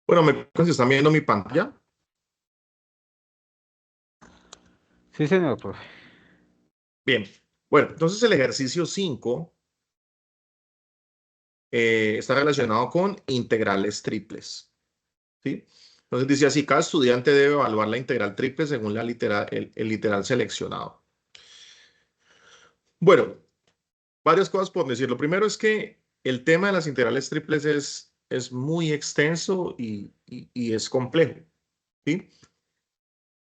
Bueno, me parece que están viendo mi pantalla. Sí, señor, profe. Bien. Bueno, entonces el ejercicio 5 está relacionado con integrales triples. ¿Sí? Entonces dice así, cada estudiante debe evaluar la integral triple según el literal seleccionado. Bueno, varias cosas por decir. Lo primero es que el tema de las integrales triples es muy extenso y es complejo. ¿Sí?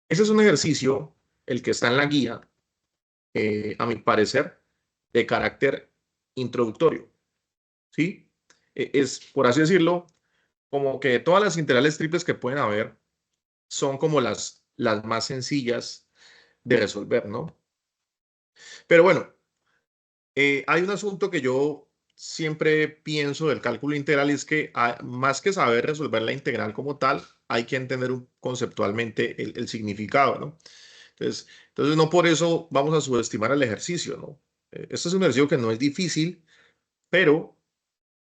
Ese es un ejercicio, el que está en la guía, a mi parecer, de carácter introductorio. ¿Sí? Es, por así decirlo, como que todas las integrales triples que pueden haber son como las más sencillas de resolver, ¿no? Pero bueno, hay un asunto que yo siempre pienso del cálculo integral y es que más que saber resolver la integral como tal, hay que entender conceptualmente el significado, ¿no? Entonces, no por eso vamos a subestimar el ejercicio, ¿no? Este es un ejercicio que no es difícil, pero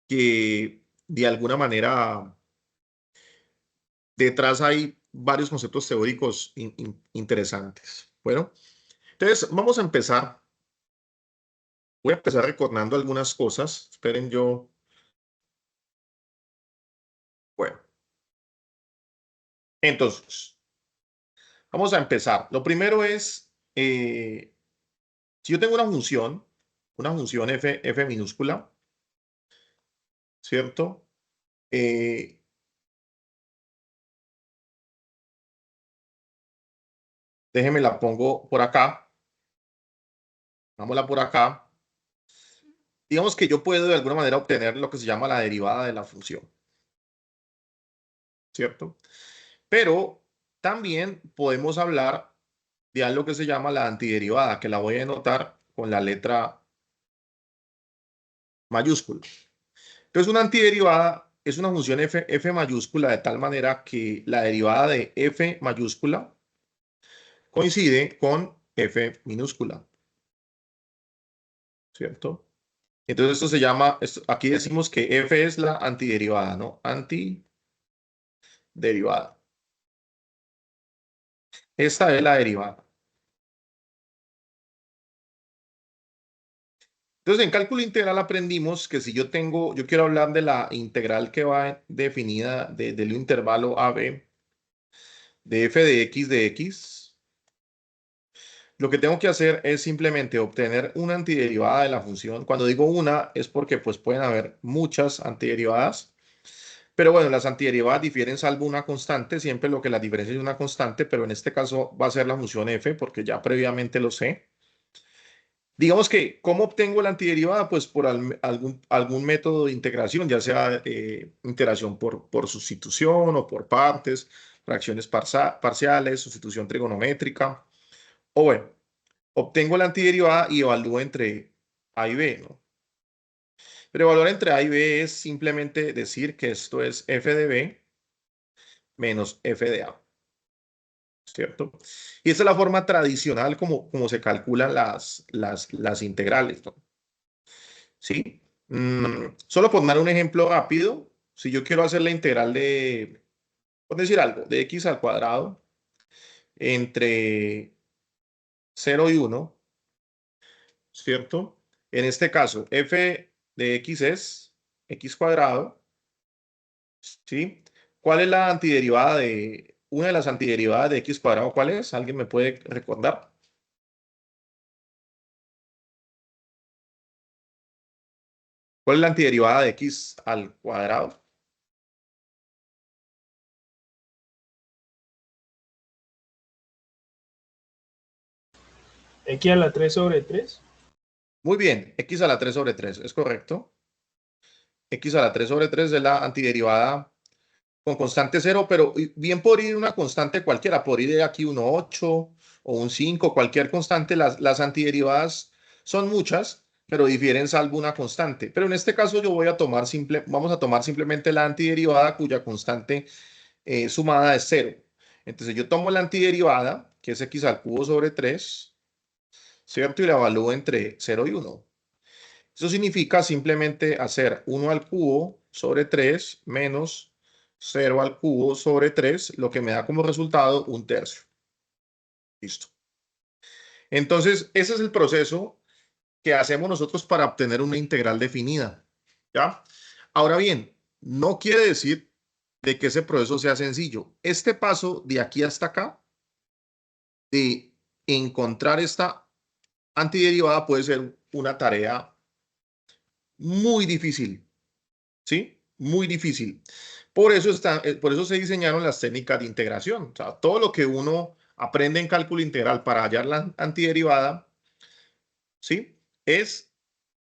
que de alguna manera detrás hay varios conceptos teóricos interesantes. Bueno, entonces vamos a empezar. Voy a empezar recordando algunas cosas. Esperen yo. Bueno, entonces, vamos a empezar. Lo primero es, si yo tengo una función f minúscula, ¿cierto? Eh, Déjenme la pongo por acá. Vámonos por acá. Digamos que yo puedo de alguna manera obtener lo que se llama la derivada de la función, ¿cierto? Pero también podemos hablar de algo que se llama la antiderivada, que la voy a anotar con la letra mayúscula. Entonces, una antiderivada es una función f mayúscula de tal manera que la derivada de f mayúscula coincide con f minúscula, ¿cierto? Entonces, esto se llama, aquí decimos que f es la antiderivada, ¿no? Antiderivada. Esta es la derivada. Entonces, en cálculo integral aprendimos que si yo quiero hablar de la integral que va definida del intervalo AB de f de x, lo que tengo que hacer es simplemente obtener una antiderivada de la función. Cuando digo una es porque pues pueden haber muchas antiderivadas, pero bueno, las antiderivadas difieren salvo una constante, siempre lo que las diferencia es una constante, pero en este caso va a ser la función f porque ya previamente lo sé. Digamos que, ¿cómo obtengo la antiderivada? Pues por algún método de integración, ya sea integración por sustitución o por partes, fracciones parciales, sustitución trigonométrica. O bueno, obtengo la antiderivada y evalúo entre A y B, ¿no? Pero evaluar entre A y B es simplemente decir que esto es f de B menos f de A, ¿cierto? Y esta es la forma tradicional como se calculan las integrales, ¿no? ¿Sí? Solo por dar un ejemplo rápido, si yo quiero hacer la integral por decir algo, de x al cuadrado entre 0 y 1, ¿cierto? En este caso, f de x es x cuadrado, ¿sí? ¿Cuál es la antiderivada una de las antiderivadas de x cuadrado? ¿Cuál es? ¿Alguien me puede recordar? ¿Cuál es la antiderivada de x al cuadrado? X a la 3 sobre 3. Muy bien, x a la 3 sobre 3, ¿es correcto? X a la 3 sobre 3 es la antiderivada con constante cero, pero bien por ir una constante cualquiera, por ir de aquí un 8 o un 5, cualquier constante, las antiderivadas son muchas, pero difieren salvo una constante. Pero en este caso yo vamos a tomar simplemente la antiderivada cuya constante sumada es cero. Entonces yo tomo la antiderivada, que es x al cubo sobre 3, ¿cierto? Y la evalúo entre 0 y 1. Eso significa simplemente hacer 1 al cubo sobre 3 menos 0 al cubo sobre 3, lo que me da como resultado 1/3. Listo. Entonces, ese es el proceso que hacemos nosotros para obtener una integral definida. ¿Ya? Ahora bien, no quiere decir de que ese proceso sea sencillo. Este paso de aquí hasta acá, de encontrar esta antiderivada, puede ser una tarea muy difícil, ¿sí? Muy difícil. Por eso se diseñaron las técnicas de integración. O sea, todo lo que uno aprende en cálculo integral para hallar la antiderivada, ¿sí? Es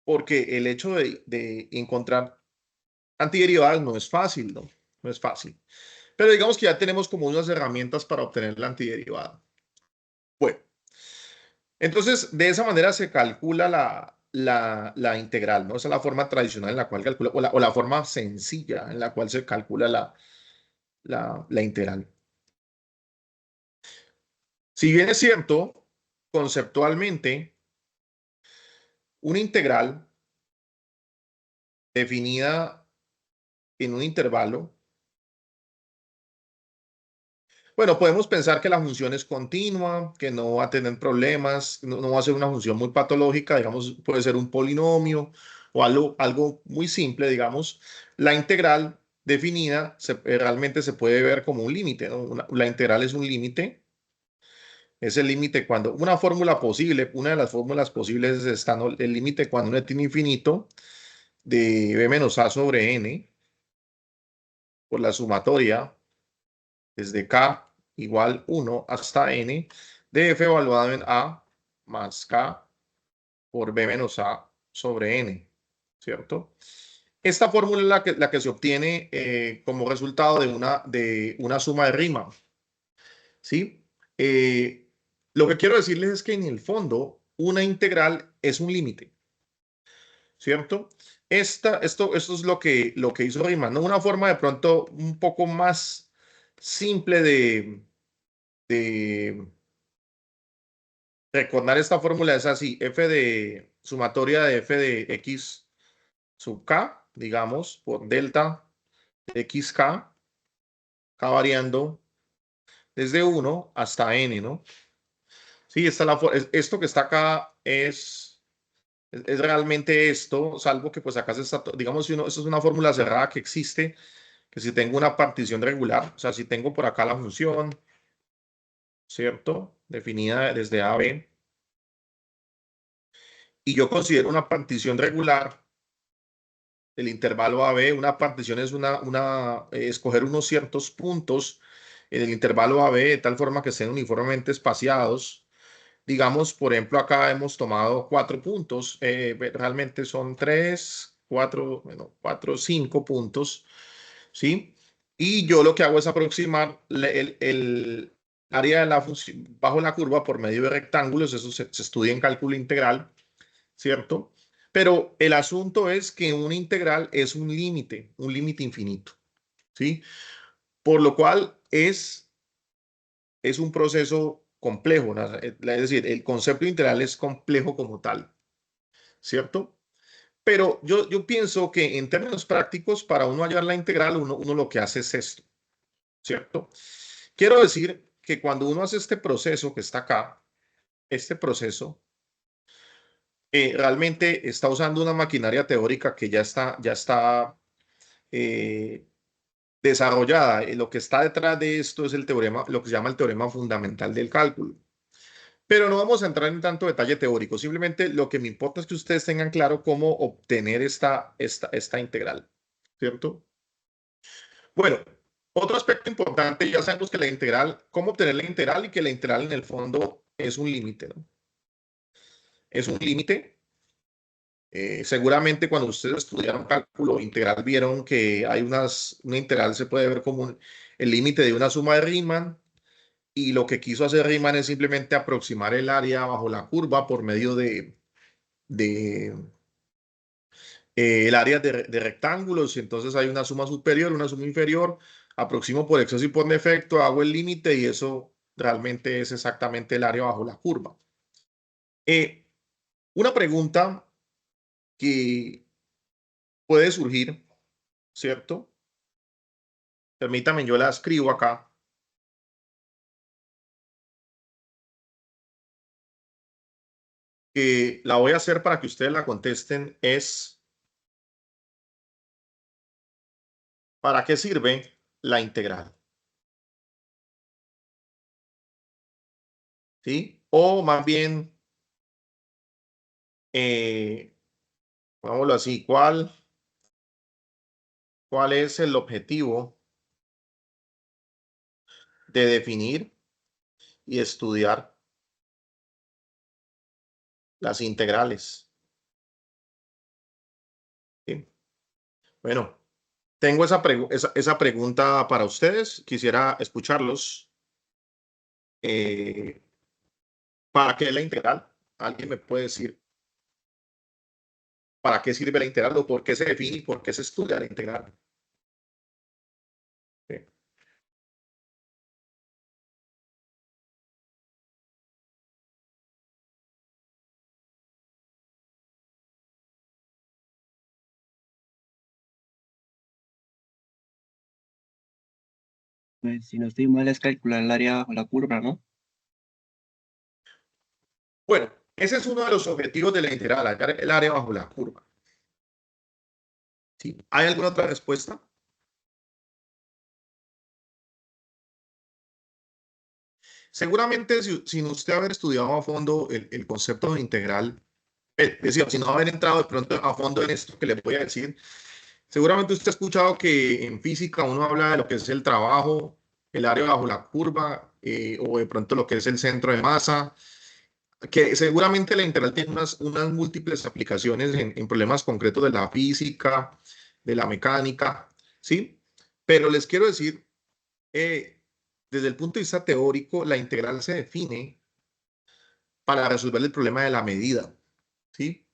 porque el hecho de encontrar antiderivadas no es fácil, ¿no? No es fácil. Pero digamos que ya tenemos como unas herramientas para obtener la antiderivada. Bueno, entonces de esa manera se calcula la integral, ¿no? Esa es la forma tradicional en la cual calcula, o la forma sencilla en la cual se calcula la integral. Si bien es cierto, conceptualmente, una integral definida en un intervalo. Bueno, podemos pensar que la función es continua, que no va a tener problemas, no va a ser una función muy patológica, digamos, puede ser un polinomio o algo muy simple, digamos. La integral definida realmente se puede ver como un límite, ¿no? La integral es un límite, es el límite cuando una fórmula posible, una de las fórmulas posibles está, ¿no? El límite cuando uno tiene infinito de b menos a sobre n por la sumatoria desde k igual 1 hasta n de f evaluado en a más k por b menos a sobre n, ¿cierto? Esta fórmula es la que se obtiene como resultado de una suma de Riemann, ¿sí? Eh, lo que quiero decirles es que en el fondo una integral es un límite, ¿cierto? Esto es lo que hizo Riemann, ¿no? Una forma de pronto un poco más simple de recordar esta fórmula es así, f de sumatoria de f de x sub k, digamos, por delta xk, k variando desde 1 hasta n, ¿no? Sí, esto que está acá es realmente esto, salvo que pues acá se está, digamos, si uno, esto es una fórmula cerrada que existe, que si tengo una partición regular, o sea, si tengo por acá la función, ¿cierto? Definida desde a a b, y yo considero una partición regular del intervalo AB. Una partición es escoger unos ciertos puntos en el intervalo AB de tal forma que estén uniformemente espaciados. Digamos, por ejemplo, acá hemos tomado 4 puntos, realmente son 3, 4, bueno, 4, 5 puntos, ¿sí? Y yo lo que hago es aproximar el área de la función bajo la curva por medio de rectángulos. Eso se estudia en cálculo integral, ¿cierto? Pero el asunto es que un integral es un límite infinito, ¿sí? Por lo cual es un proceso complejo, ¿no? Es decir, el concepto integral es complejo como tal, ¿cierto? Pero yo pienso que en términos prácticos, para uno hallar la integral, uno lo que hace es esto, ¿cierto? Quiero decir que cuando uno hace este proceso que está acá, este proceso, realmente está usando una maquinaria teórica que ya está eh, desarrollada. Lo que está detrás de esto es el teorema, lo que se llama el teorema fundamental del cálculo. Pero no vamos a entrar en tanto detalle teórico. Simplemente lo que me importa es que ustedes tengan claro cómo obtener esta integral, ¿cierto? Bueno, otro aspecto importante, ya sabemos que la integral, cómo obtener la integral y que la integral en el fondo es un límite, ¿no? Es un límite. Seguramente cuando ustedes estudiaron cálculo integral vieron que hay una integral se puede ver como el límite de una suma de Riemann, y lo que quiso hacer Riemann es simplemente aproximar el área bajo la curva por medio de el área de rectángulos. Y entonces hay una suma superior, una suma inferior, aproximo por exceso y por defecto, hago el límite y eso realmente es exactamente el área bajo la curva. Eh, una pregunta que puede surgir, ¿cierto? Permítame, yo la escribo acá. Que la voy a hacer para que ustedes la contesten es, ¿para qué sirve la integral? ¿Sí? O más bien, vámonos así, ¿cuál es el objetivo de definir y estudiar las integrales? ¿Sí? Bueno, tengo esa pregunta para ustedes. Quisiera escucharlos. Eh, ¿Para qué la integral? ¿Alguien me puede decir para qué sirve la integral o por qué se define y por qué se estudia la integral? Sí. Pues si no estoy mal es calcular el área bajo la curva, ¿no? Bueno, ese es uno de los objetivos de la integral, hallar el área bajo la curva. ¿Sí? ¿Hay alguna otra respuesta? Seguramente, sin usted haber estudiado a fondo el concepto de integral, es decir, sin no haber entrado de pronto a fondo en esto que le voy a decir, seguramente usted ha escuchado que en física uno habla de lo que es el trabajo, el área bajo la curva, o de pronto lo que es el centro de masa, que seguramente la integral tiene unas múltiples aplicaciones en problemas concretos de la física, de la mecánica, ¿sí? Pero les quiero decir, desde el punto de vista teórico, la integral se define para resolver el problema de la medida, ¿sí?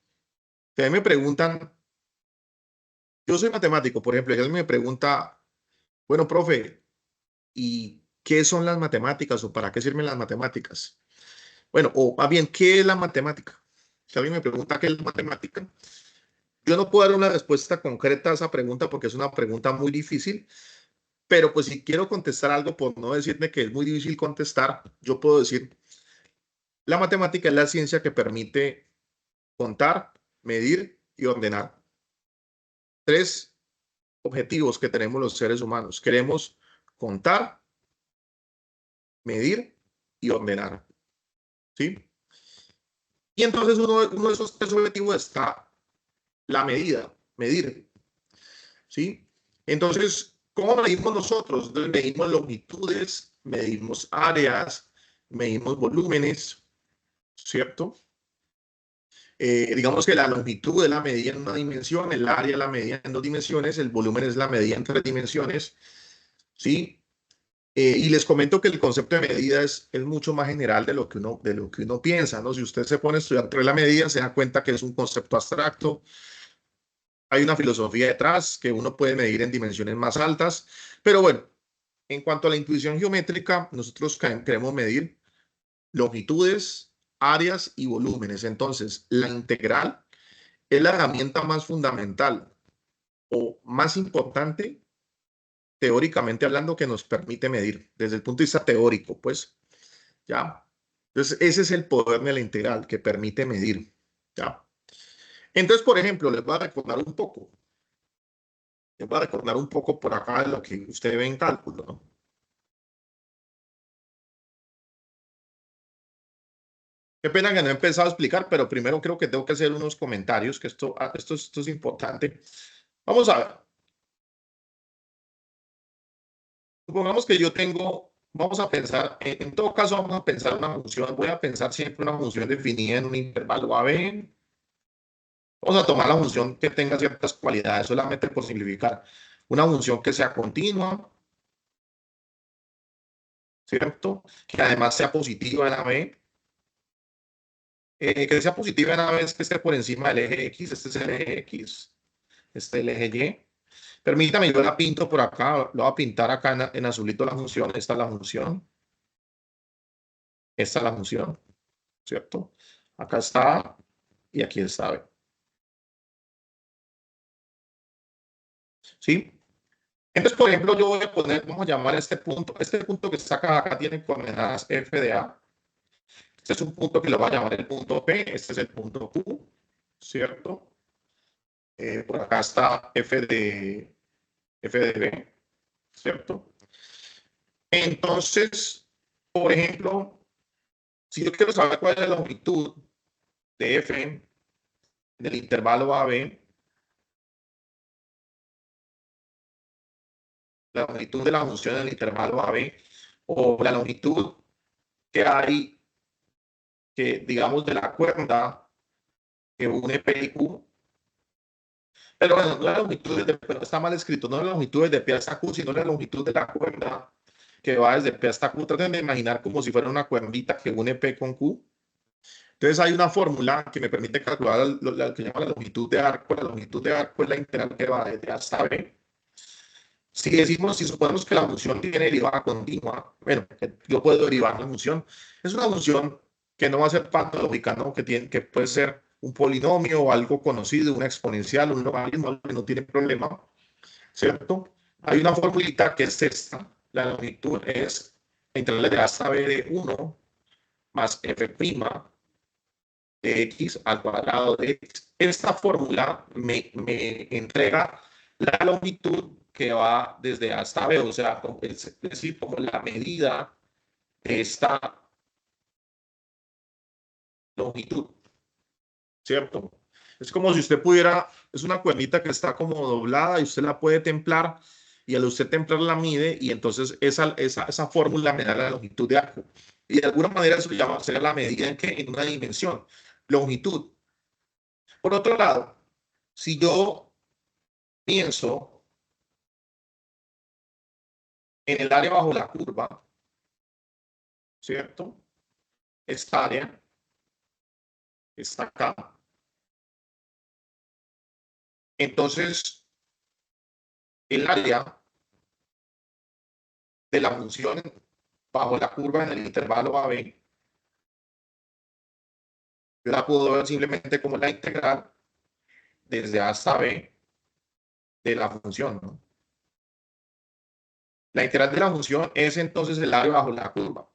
Si a mí me preguntan, yo soy matemático, por ejemplo, y alguien me pregunta, bueno, profe, ¿y qué son las matemáticas o para qué sirven las matemáticas? Bueno, o más bien, ¿qué es la matemática? Si alguien me pregunta qué es la matemática, yo no puedo dar una respuesta concreta a esa pregunta porque es una pregunta muy difícil, pero pues si quiero contestar algo, por no decirme que es muy difícil contestar, yo puedo decir, la matemática es la ciencia que permite contar, medir y ordenar. Tres objetivos que tenemos los seres humanos. Queremos contar, medir y ordenar. ¿Sí? Y entonces uno de esos tres objetivos está la medida, medir. ¿Sí? Entonces, ¿cómo medimos nosotros? Entonces, medimos longitudes, medimos áreas, medimos volúmenes, ¿cierto? Digamos que la longitud es la medida en una dimensión, el área es la medida en dos dimensiones, el volumen es la medida en tres dimensiones, ¿sí? Y les comento que el concepto de medida es mucho más general de lo que uno piensa, ¿no? Si usted se pone a estudiar sobre la medida, se da cuenta que es un concepto abstracto, hay una filosofía detrás, que uno puede medir en dimensiones más altas, pero bueno, en cuanto a la intuición geométrica, nosotros queremos medir longitudes, áreas y volúmenes. Entonces, la integral es la herramienta más fundamental o más importante, teóricamente hablando, que nos permite medir, desde el punto de vista teórico, pues, ¿ya? Entonces, ese es el poder de la integral, que permite medir, ¿ya? Entonces, por ejemplo, les voy a recordar un poco por acá de lo que usted ve en cálculo, ¿no? Qué pena que no he empezado a explicar, pero primero creo que tengo que hacer unos comentarios, que esto es importante. Vamos a ver. Supongamos que yo tengo, vamos a pensar, en todo caso vamos a pensar una función, voy a pensar siempre una función definida en un intervalo AB. Vamos a tomar la función que tenga ciertas cualidades, solamente por simplificar. Una función que sea continua, ¿cierto? Que además sea positiva en AB. Que sea positiva en AB es que esté por encima del eje X, este es el eje X, este es el eje Y. Permítame, yo la pinto por acá, lo voy a pintar acá en azulito la función, esta es la función, esta es la función, ¿cierto? Acá está y aquí está B. ¿Sí? Entonces, por ejemplo, yo voy a poner, vamos a llamar este punto que está acá tiene coordenadas f de a. Este es un punto que lo va a llamar el punto P, este es el punto Q, ¿cierto? Por acá está f de B, ¿cierto? Entonces, por ejemplo, si yo quiero saber cuál es la longitud de f del intervalo AB, la longitud de la función del intervalo AB, o la longitud que hay, que digamos, de la cuerda que une P y Q. Pero bueno, no la longitud, pero está mal escrito, no la longitud de P hasta Q, sino la longitud de la cuerda que va desde P hasta Q. Traten de imaginar como si fuera una cuerdita que une P con Q. Entonces hay una fórmula que me permite calcular lo que llama la longitud de arco. La longitud de arco es la integral que va desde A hasta B. Si suponemos que la función tiene derivada continua, bueno, yo puedo derivar la función. Es una función que no va a ser patológica, ¿no? Que puede ser un polinomio o algo conocido, una exponencial, un logaritmo, que no tiene problema, ¿cierto? Hay una formulita que es esta. La longitud es la integral de A hasta B de 1 más f' de x al cuadrado de x. Esta fórmula me entrega la longitud que va desde A hasta B, o sea, es decir, como la medida de esta longitud, ¿cierto? Es como si usted pudiera, es una cuernita que está como doblada y usted la puede templar y al usted templar la mide y entonces esa fórmula me da la longitud de arco. Y de alguna manera eso llama ser la medida en una dimensión, longitud. Por otro lado, si yo pienso en el área bajo la curva, ¿cierto? Esta área está acá. Entonces, el área de la función bajo la curva en el intervalo AB, yo la puedo ver simplemente como la integral desde A hasta B de la función, ¿no? La integral de la función es entonces el área bajo la curva.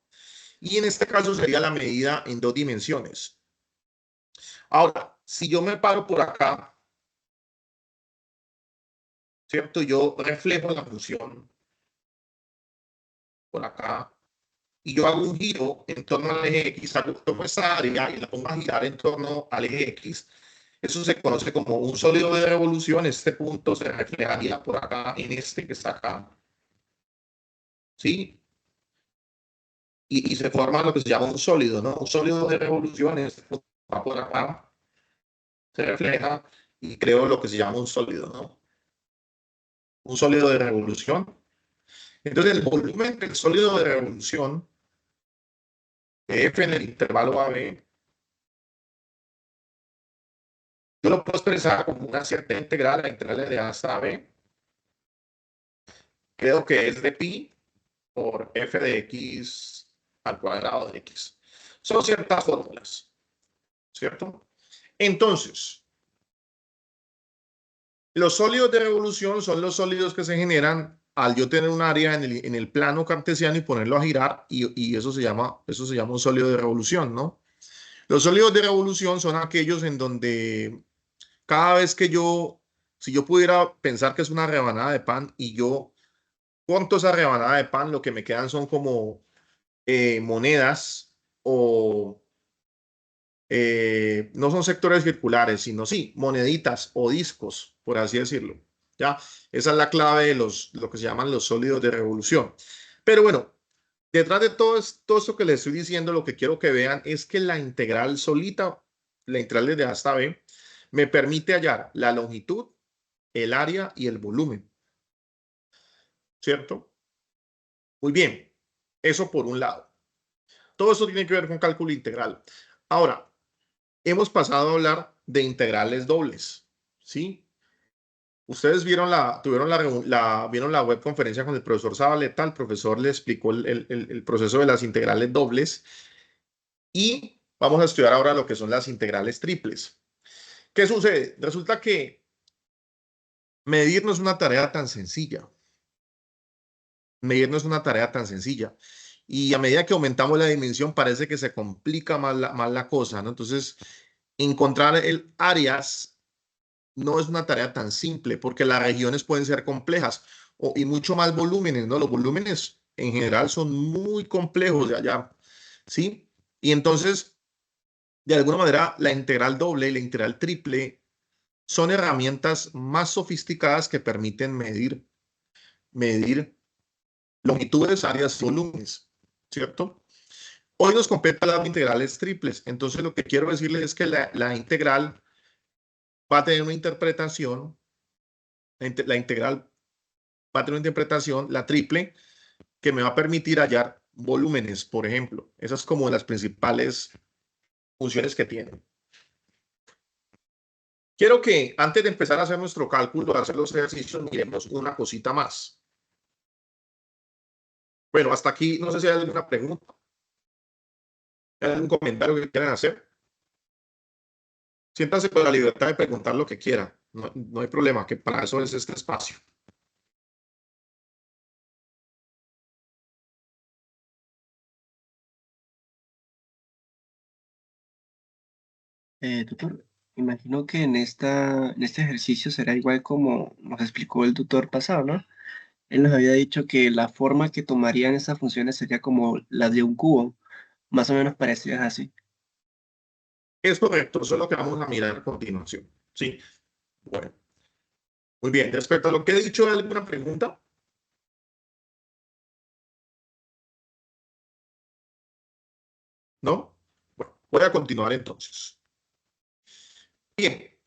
Y en este caso sería la medida en dos dimensiones. Ahora, si yo me paro por acá, ¿cierto? Yo reflejo la función por acá y yo hago un giro en torno al eje X, tomo esa área y la pongo a girar en torno al eje X. Eso se conoce como un sólido de revolución. Este punto se reflejaría por acá en este que está acá. ¿Sí? Y se forma lo que se llama un sólido, ¿no? Un sólido de revolución, este punto va por acá, se refleja y creo lo que se llama un sólido, ¿no? Un sólido de revolución. Entonces, el volumen del sólido de revolución, F en el intervalo AB, yo lo puedo expresar como una cierta integral, la integral de A hasta B. Creo que es de pi por f de x al cuadrado de x. Son ciertas fórmulas, ¿cierto? Entonces, los sólidos de revolución son los sólidos que se generan al yo tener un área en el plano cartesiano y ponerlo a girar y eso se llama un sólido de revolución, ¿no? Los sólidos de revolución son aquellos en donde cada vez que si yo pudiera pensar que es una rebanada de pan y yo corto esa rebanada de pan, lo que me quedan son como monedas o no son sectores circulares, sino sí, moneditas o discos, por así decirlo. ¿Ya? Esa es la clave de lo que se llaman los sólidos de revolución. Pero bueno, detrás de todo esto que les estoy diciendo, lo que quiero que vean es que la integral solita, la integral desde A hasta B, me permite hallar la longitud, el área y el volumen. ¿Cierto? Muy bien, eso por un lado. Todo eso tiene que ver con cálculo integral. Ahora, hemos pasado a hablar de integrales dobles, ¿sí? Ustedes vieron vieron la web conferencia con el profesor Zabaleta, el profesor le explicó el proceso de las integrales dobles y vamos a estudiar ahora lo que son las integrales triples. ¿Qué sucede? Resulta que medir no es una tarea tan sencilla, Medir no es una tarea tan sencilla. Y a medida que aumentamos la dimensión, parece que se complica más la cosa, ¿no? Entonces, encontrar el áreas no es una tarea tan simple porque las regiones pueden ser complejas y mucho más volúmenes, ¿no? Los volúmenes en general son muy complejos de allá, ¿sí? Y entonces, de alguna manera, la integral doble y la integral triple son herramientas más sofisticadas que permiten medir longitudes, áreas y volúmenes, ¿cierto? Hoy nos compete las integrales triples. Entonces, lo que quiero decirles es que la integral va a tener una interpretación, la integral va a tener una interpretación, la triple, que me va a permitir hallar volúmenes, por ejemplo. Esas como las principales funciones que tienen. Quiero que antes de empezar a hacer nuestro cálculo, a hacer los ejercicios, miremos una cosita más. Bueno, hasta aquí, no sé si hay alguna pregunta, hay algún comentario que quieran hacer. Siéntanse con la libertad de preguntar lo que quieran. No hay problema, que para eso es este espacio. Tutor, imagino que en este ejercicio será igual como nos explicó el tutor pasado, ¿no? Él nos había dicho que la forma que tomarían esas funciones sería como la de un cubo, más o menos parecidas así. Es correcto, eso es lo que vamos a mirar a continuación. Sí, bueno, muy bien. Respecto a lo que he dicho, ¿hay alguna pregunta? ¿No? Bueno, voy a continuar entonces. Bien,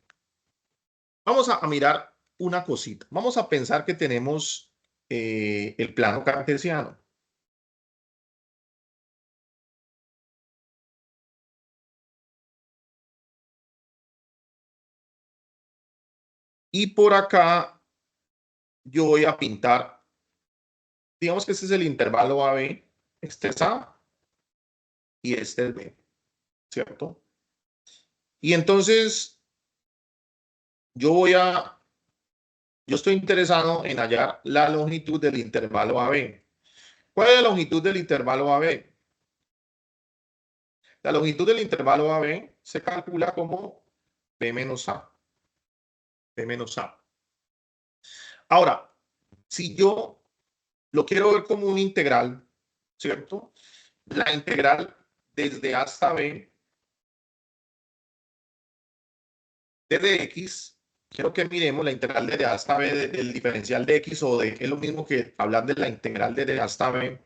vamos a mirar una cosita. Vamos a pensar que tenemos el plano cartesiano. Y por acá yo voy a pintar, digamos que este es el intervalo AB, este es A y este es B, ¿cierto? Y entonces yo estoy interesado en hallar la longitud del intervalo AB. ¿Cuál es la longitud del intervalo AB? La longitud del intervalo AB se calcula como B menos A. B menos A. Ahora, si yo lo quiero ver como un integral, ¿cierto? La integral desde A hasta B de dx, quiero que miremos la integral desde A hasta B del diferencial de x es lo mismo que hablar de la integral desde A hasta B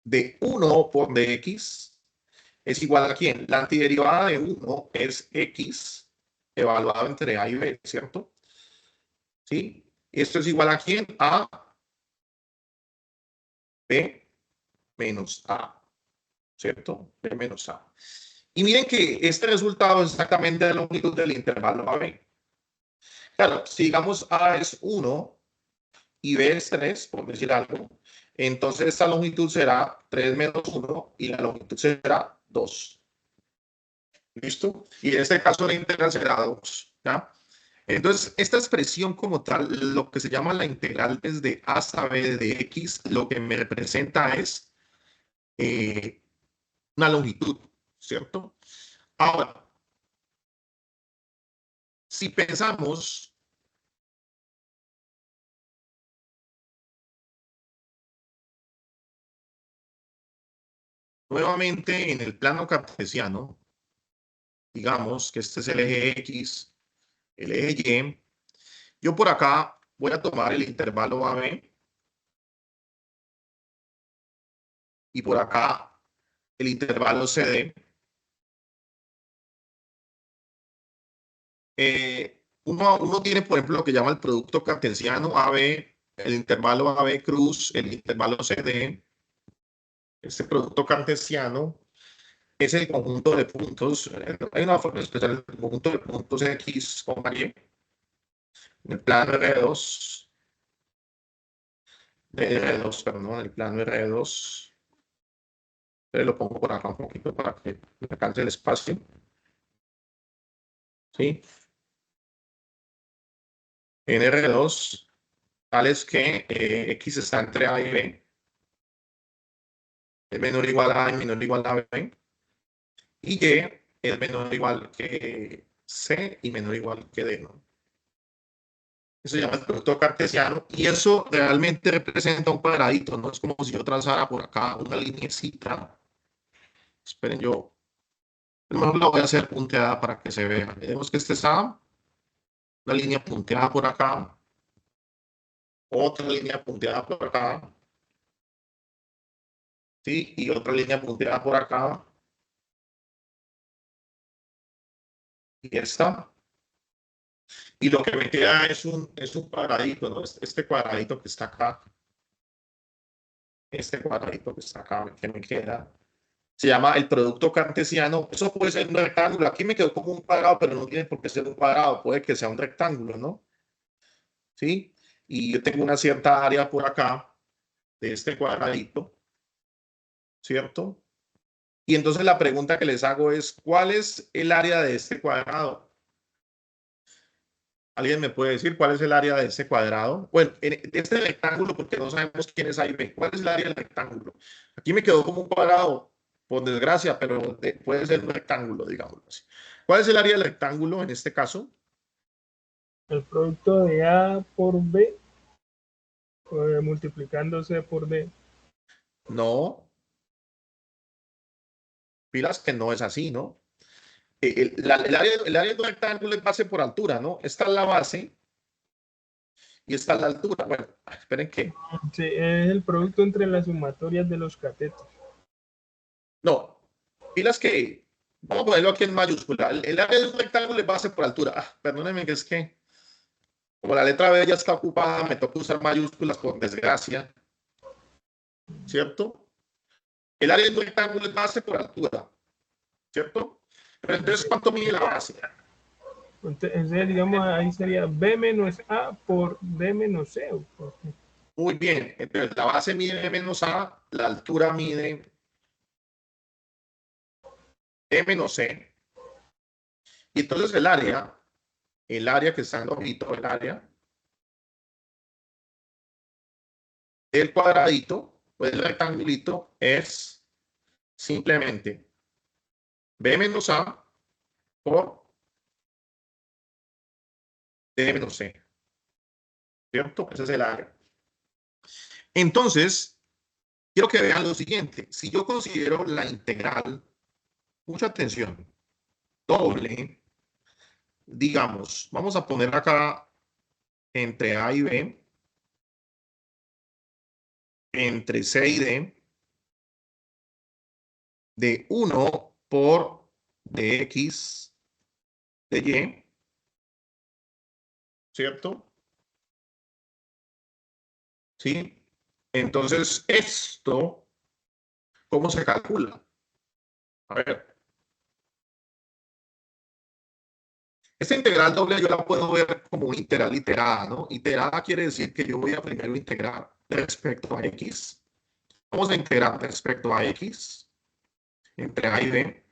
de 1 por dx es igual a ¿quién? La antiderivada de 1 es x evaluado entre A y B, ¿cierto? ¿Sí? Esto es igual a ¿quién? A B menos A, ¿cierto? B menos A. Y miren que este resultado es exactamente la longitud del intervalo AB. Claro, si digamos A es 1 y B es 3, por decir algo, entonces esta longitud será 3 menos 1 y la longitud será 2. ¿Listo? Y en este caso la integral será 2. ¿Ya? Entonces, esta expresión como tal, lo que se llama la integral desde A hasta B de x, lo que me representa es eh, una longitud, ¿cierto? Ahora, si pensamos nuevamente en el plano cartesiano, digamos que este es el eje X, el eje Y, yo por acá voy a tomar el intervalo AB y por acá el intervalo CD. Uno tiene, por ejemplo, lo que llama el producto cartesiano AB, el intervalo AB cruz, el intervalo CD. Este producto cartesiano es el conjunto de puntos. Hay una forma especial, el conjunto de puntos X, Y, en el plano R2, perdón, en el plano R2. Lo pongo por acá un poquito para que me alcance el espacio. ¿Sí? En R2 tales que X está entre A y B, es menor o igual a A y menor o igual a B, y Y es menor o igual que C y menor o igual que D, ¿no? Eso se llama el producto cartesiano y eso realmente representa un cuadradito, ¿no? Es como si yo trazara por acá una lineecita. Esperen, yo mejor la voy a hacer punteada para que se vea. Vemos que este está una línea punteada por acá, otra línea punteada por acá, ¿sí? Y otra línea punteada por acá, y esta. Y lo que me queda es un cuadradito, ¿no? Este cuadradito que está acá, este cuadradito que está acá, que me queda, se llama el producto cartesiano. Eso puede ser un rectángulo. Aquí me quedó como un cuadrado, pero no tiene por qué ser un cuadrado. Puede que sea un rectángulo, ¿no? ¿Sí? Y yo tengo una cierta área por acá de este cuadradito, ¿cierto? Y entonces la pregunta que les hago es, ¿cuál es el área de este cuadrado? ¿Alguien me puede decir cuál es el área de este cuadrado? Bueno, en este rectángulo, porque no sabemos quién es A y B. ¿Cuál es el área del rectángulo? Aquí me quedó como un cuadrado, por desgracia, pero puede ser un rectángulo, digámoslo así. ¿Cuál es el área del rectángulo en este caso? El producto de A por B multiplicándose por D. No, pilas que no es así, ¿no? El área del rectángulo es base por altura, ¿no? Esta es la base y esta es la altura. Bueno, esperen que... Sí, es el producto entre las sumatorias de los catetos. No, pilas que... Vamos a ponerlo aquí en mayúscula. El área del rectángulo es base por altura. Perdónenme que es que como la letra B ya está ocupada, me toca usar mayúsculas por desgracia, ¿cierto? El área del rectángulo es base por altura, ¿cierto? Pero entonces, ¿cuánto mide la base? Entonces, digamos, ahí sería B menos A por D menos C. Muy bien, entonces la base mide menos A, la altura mide E menos C. Y entonces el área que está en ojito, el área del cuadradito, pues el rectangulito es simplemente B menos A por D menos C, ¿cierto? Ese es el área. Entonces, quiero que vean lo siguiente. Si yo considero la integral, mucha atención, doble, digamos, vamos a poner acá entre A y B, entre C y D, de 1 por dx de Y, ¿cierto? ¿Sí? Entonces, esto, ¿cómo se calcula? A ver, esta integral doble yo la puedo ver como una integral iterada, ¿no? Iterada quiere decir que yo voy a primero integrar respecto a x. Vamos a integrar respecto a x entre a y b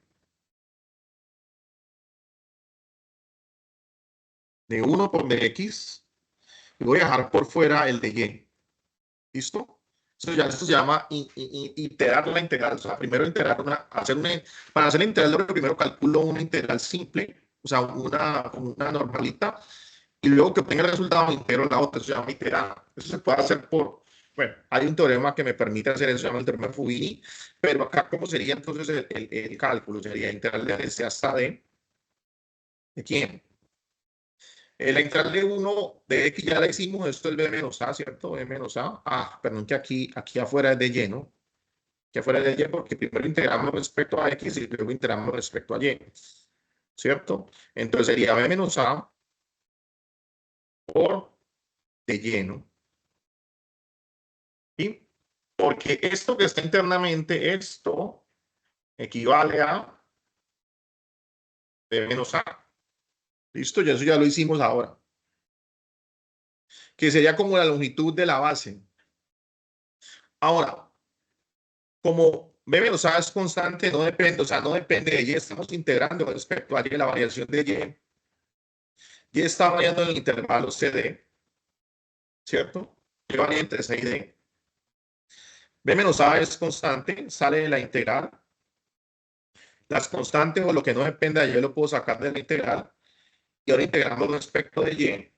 de 1 por dx y voy a dejar por fuera el de y. ¿Listo? Eso se llama iterar la integral. O sea, primero integrar para hacer la integral doble, primero calculo una integral simple, o sea, una normalita, y luego que obtenga el resultado integro la otra, eso se llama iterar. Eso se puede hacer bueno, hay un teorema que me permite hacer eso, se llama el teorema de Fubini, pero acá, ¿cómo sería entonces el cálculo? Sería integral de S hasta D. ¿De quién? La integral de 1 de X ya la hicimos, esto es B menos A, ¿cierto? B menos A. Perdón, que aquí afuera es de Y, ¿no? Que afuera es de Y porque primero integramos respecto a X y luego integramos respecto a Y, ¿cierto? Entonces sería B menos A por de Y, ¿no? ¿Sí? Porque esto que está internamente, esto equivale a B menos A. ¿Listo? Ya eso ya lo hicimos ahora. Que sería como la longitud de la base. Ahora, como B menos A es constante, no depende, o sea, no depende de Y, estamos integrando respecto a Y, la variación de Y. Y está variando en el intervalo CD. ¿cierto? ¿Qué varía entre C y D? B menos A es constante, sale de la integral. Las constantes o lo que no depende de Y lo puedo sacar de la integral. Y ahora integrando respecto de Y.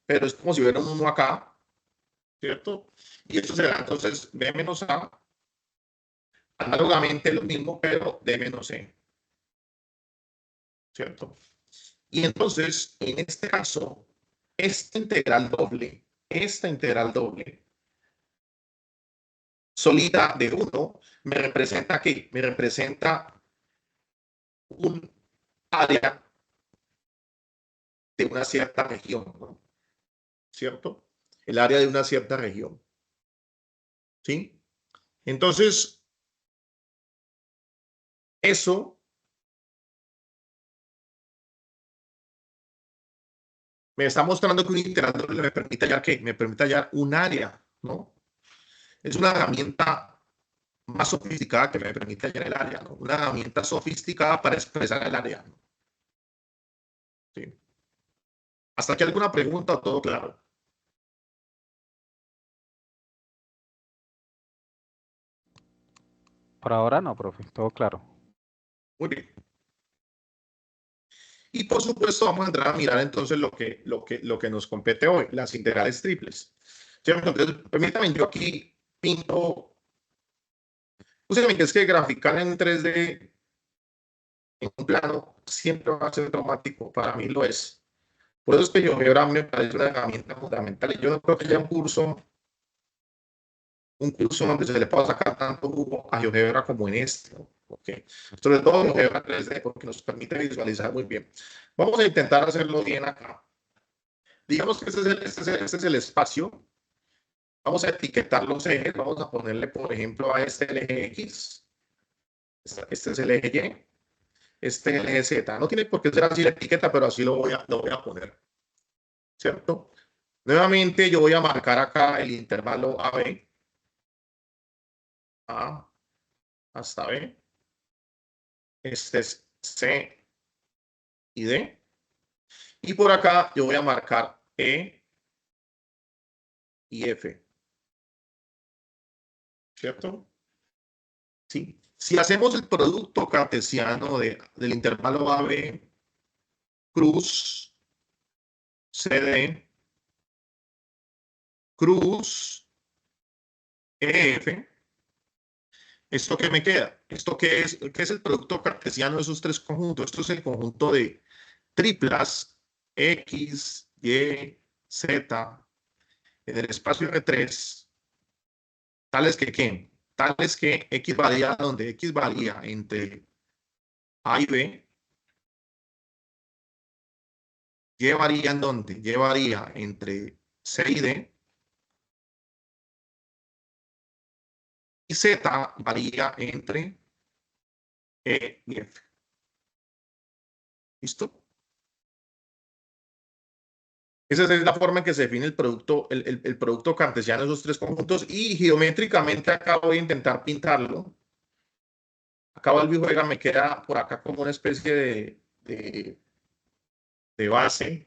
Pero es como si hubiera un 1 acá, ¿cierto? Y esto será entonces B menos A. Análogamente lo mismo, pero D menos C. ¿Cierto? Y entonces, en este caso, esta integral doble, sólida de 1, me representa ¿qué? Me representa un área de una cierta región, ¿no? ¿Cierto? El área de una cierta región. ¿Sí? Entonces, eso me está mostrando que un integral doble me permite hallar ¿qué? Me permite hallar un área, ¿no? Es una herramienta más sofisticada que me permite hallar el área, ¿no? Una herramienta sofisticada para expresar el área, ¿no? ¿Sí? ¿Hasta aquí alguna pregunta o todo claro? Por ahora no, profe, todo claro. Muy bien. Y por supuesto vamos a entrar a mirar entonces lo que nos compete hoy, las integrales triples. ¿Cierto? Entonces, permítame, yo aquí pinto. Úseme que es que graficar en 3D en un plano siempre va a ser traumático, para mí lo es. Por eso es que GeoGebra me parece una herramienta fundamental y yo no creo que haya un curso donde se le pueda sacar tanto jugo a GeoGebra como en este, ¿no? Okay. Sobre todo GeoGebra 3D porque nos permite visualizar muy bien. Vamos a intentar hacerlo bien acá. Digamos que este es el espacio. Vamos a etiquetar los ejes. Vamos a ponerle, por ejemplo, a este el eje X. Este es el eje Y. Este es el eje Z. No tiene por qué ser así la etiqueta, pero así lo voy a poner. ¿Cierto? Nuevamente yo voy a marcar acá el intervalo AB. A hasta B. Este es C y D. Y por acá yo voy a marcar E y F. ¿Cierto? Sí. Si hacemos el producto cartesiano del intervalo AB, cruz, CD, cruz, EF, ¿esto qué me queda? ¿Esto qué es? ¿Qué es el producto cartesiano de esos tres conjuntos? Esto es el conjunto de triplas X, Y, Z en el espacio R3, tales que X varía donde X varía entre A y B, Y varía en donde Y varía entre C y D, y Z varía entre E y F. ¿Listo? Esa es la forma en que se define el producto cartesiano de esos tres conjuntos y geométricamente acá voy a intentar pintarlo. Acá Juega me queda por acá como una especie de base.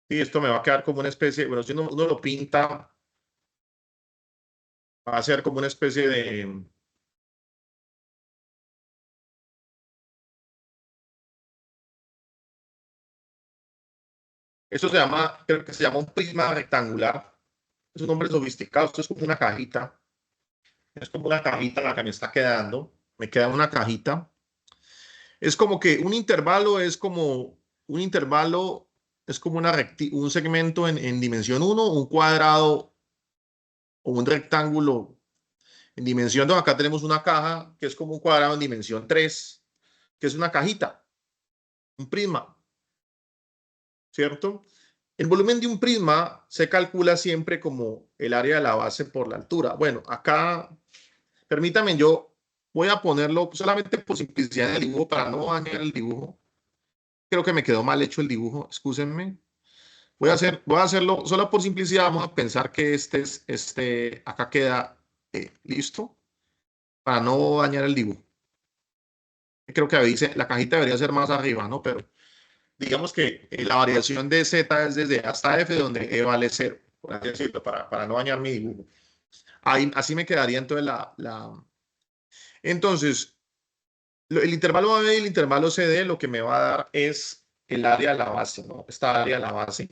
Y esto me va a quedar como una especie, bueno, si uno lo pinta, va a ser como una especie de... Esto se llama, creo que se llama un prisma rectangular. Es un nombre sofisticado, esto es como una cajita. Es como una cajita la que me está quedando. Me queda una cajita. Es como que un intervalo es como un segmento en dimensión 1, un cuadrado o un rectángulo en dimensión 2. Acá tenemos una caja que es como un cuadrado en dimensión 3, que es una cajita, un prisma, ¿cierto? El volumen de un prisma se calcula siempre como el área de la base por la altura. Bueno, acá, permítame, yo voy a ponerlo solamente por simplicidad en el dibujo para no dañar el dibujo. Creo que me quedó mal hecho el dibujo, excúsenme. Voy a hacerlo solo por simplicidad. Vamos a pensar que acá queda listo para no dañar el dibujo. Creo que dice, la cajita debería ser más arriba, ¿no? Pero digamos que la variación de Z es desde A hasta F, donde E vale 0, por así decirlo, para no dañar mi dibujo. Ahí, así me quedaría entonces Entonces, el intervalo AB y el intervalo CD lo que me va a dar es el área de la base, ¿no? Esta área de la base.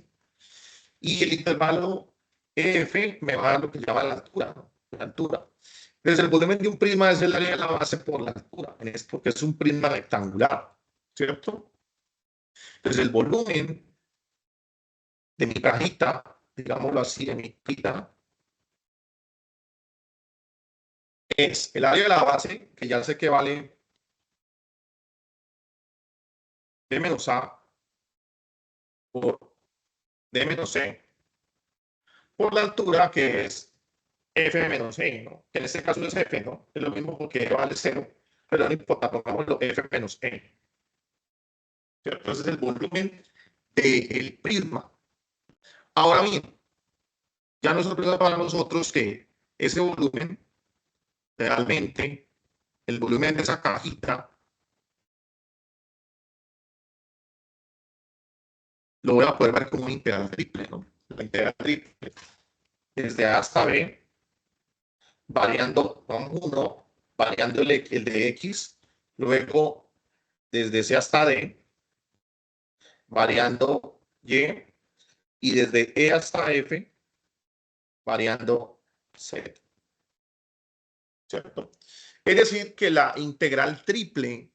Y el intervalo EF me va a dar lo que llama la altura, ¿no? La altura. Entonces, el volumen de un prisma es el área de la base por la altura, porque es un prisma rectangular, ¿cierto? Entonces, el volumen de mi cajita, digámoslo así, de mi cajita, es el área de la base, que ya sé que vale D menos A por D menos C, por la altura que es F menos E, ¿no? Que en este caso es F, ¿no? Es lo mismo porque vale 0, pero no importa, pongámoslo F menos E. ¿Cierto? Entonces el volumen del prisma. Ahora bien, ya no es sorpresa para nosotros que ese volumen, realmente, el volumen de esa cajita, lo voy a poder ver como una integral triple, ¿no? La integral triple, desde A hasta B, variando con 1, variando el de X, luego desde C hasta D, variando y desde E hasta F, variando Z. ¿Cierto? Es decir, que la integral triple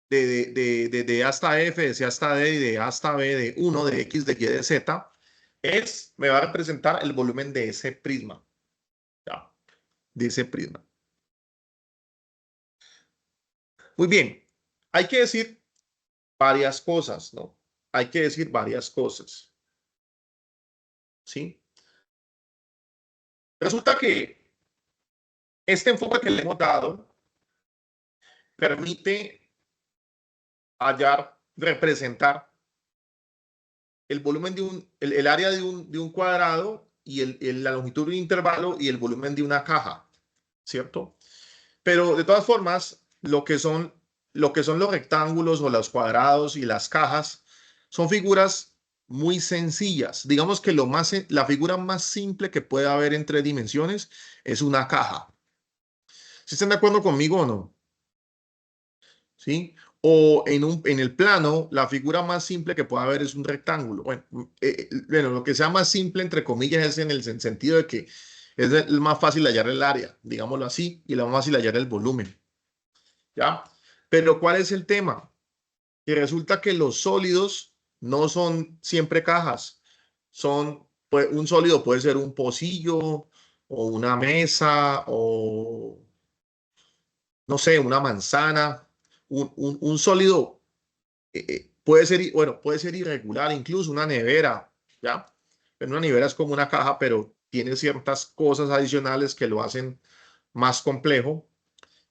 de A hasta F, de C hasta D y de A hasta B, de 1, de X, de Y, de Z, me va a representar el volumen de ese prisma. ¿Ya? De ese prisma. Muy bien. Hay que decir varias cosas, ¿no? Hay que decir varias cosas. ¿Sí? Resulta que este enfoque que le hemos dado permite representar el volumen el área de un cuadrado y la longitud de un intervalo y el volumen de una caja, ¿cierto? Pero de todas formas, lo que son los rectángulos o los cuadrados y las cajas son figuras muy sencillas. Digamos que la figura más simple que puede haber en 3 dimensiones es una caja. ¿Sí están de acuerdo conmigo o no? ¿Sí? O en el plano, la figura más simple que puede haber es un rectángulo. Bueno, lo que sea más simple, entre comillas, es en el sentido de que es más fácil hallar el área, digámoslo así, y lo más fácil hallar el volumen. ¿Ya? Pero ¿cuál es el tema? Que resulta que los sólidos no son siempre cajas. Un sólido puede ser un pocillo o una mesa o, no sé, una manzana. Un sólido puede ser, bueno, puede ser irregular, incluso una nevera, ¿ya? Pero una nevera es como una caja, pero tiene ciertas cosas adicionales que lo hacen más complejo,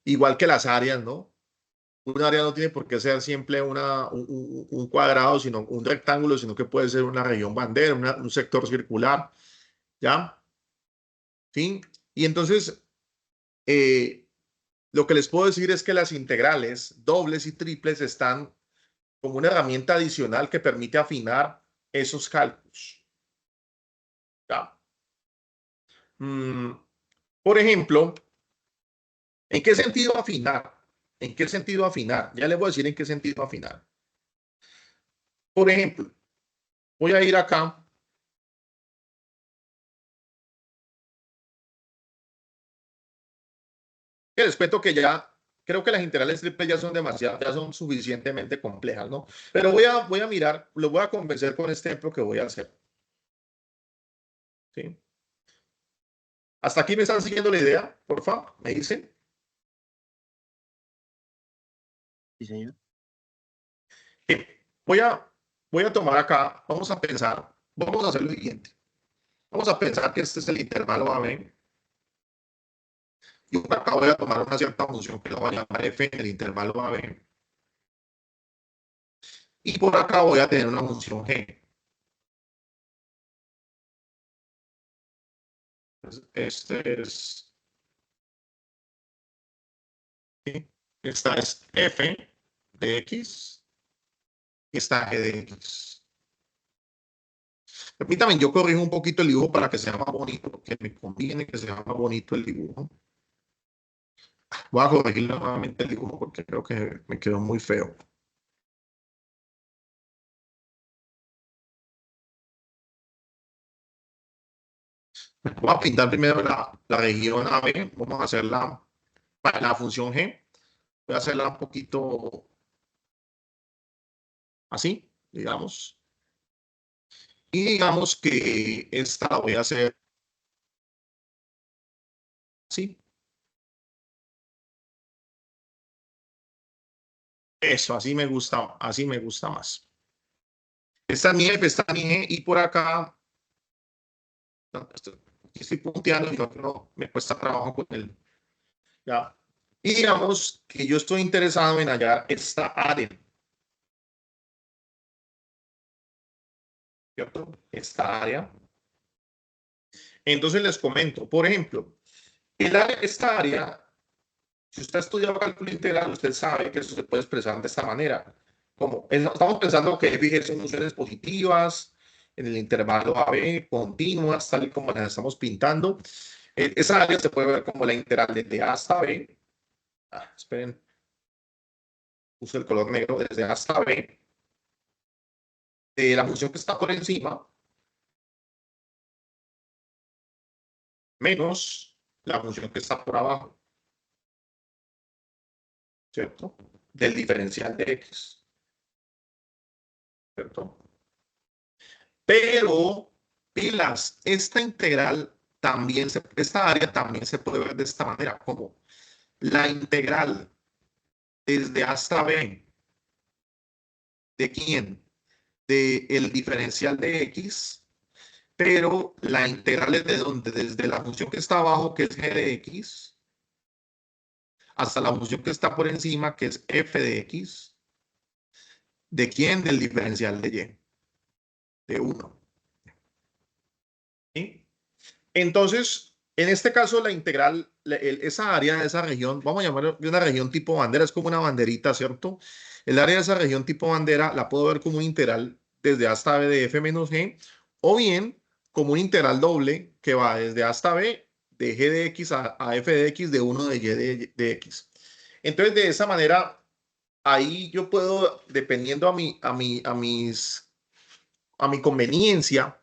igual que las áreas, ¿no? Un área no tiene por qué ser siempre un cuadrado, sino un rectángulo, sino que puede ser una región bandera, un sector circular, ¿ya? ¿Sí? Y entonces, lo que les puedo decir es que las integrales dobles y triples están como una herramienta adicional que permite afinar esos cálculos. ¿Ya? Mm, por ejemplo, ¿en qué sentido afinar? ¿En qué sentido afinar? Ya les voy a decir en qué sentido afinar. Por ejemplo, voy a ir acá. Que les cuento que ya creo que las integrales triples ya son demasiado, ya son suficientemente complejas, ¿no? Pero voy a mirar, lo voy a convencer con este ejemplo que voy a hacer. ¿Sí? ¿Hasta aquí me están siguiendo la idea? Por favor, me dicen. Sí, señor. Bien, voy a tomar acá, vamos a pensar, vamos a hacer lo siguiente. Vamos a pensar que este es el intervalo AB y por acá voy a tomar una cierta función que lo voy a llamar f en el intervalo AB y por acá voy a tener una función g. Este es, ¿sí? Esta es f de x esta g de x. Permítame, yo corrijo un poquito el dibujo para que sea más bonito, porque me conviene que sea más bonito el dibujo. Voy a corregir nuevamente el dibujo porque creo que me quedó muy feo. Voy a pintar primero la región AB. Vamos a hacer la función G. Voy a hacerla un poquito así, digamos. Y digamos que esta la voy a hacer así. Eso, así me gusta más. Esta es mi F, esta es mi G, y por acá estoy punteando y no me cuesta trabajo con él. Ya. Y digamos que yo estoy interesado en hallar esta área. ¿Cierto? Esta área. Entonces les comento, por ejemplo, esta área, si usted ha estudiado cálculo integral, usted sabe que eso se puede expresar de esta manera. Estamos pensando que f y g son funciones positivas en el intervalo AB, continuas, tal y como las estamos pintando. Esa área se puede ver como la integral desde A hasta B. Esperen, uso el color negro, desde A hasta B, de la función que está por encima, menos la función que está por abajo, ¿cierto? Del diferencial de x, ¿cierto? Pero, pilas, esta integral también, esta área también se puede ver de esta manera, como la integral desde A hasta B, ¿de quién? De el diferencial de x, pero la integral es de donde, desde la función que está abajo, que es g de x, hasta la función que está por encima, que es f de x. ¿De quién? Del diferencial de y, de 1. ¿Sí? Entonces, en este caso, la integral, esa área de esa región, vamos a llamarlo una región tipo bandera, es como una banderita, ¿cierto? El área de esa región tipo bandera la puedo ver como un integral desde A hasta B de f menos g, o bien como un integral doble que va desde A hasta B de g de x a f de x de 1 de y de x. Entonces, de esa manera, ahí yo puedo, dependiendo a mi conveniencia,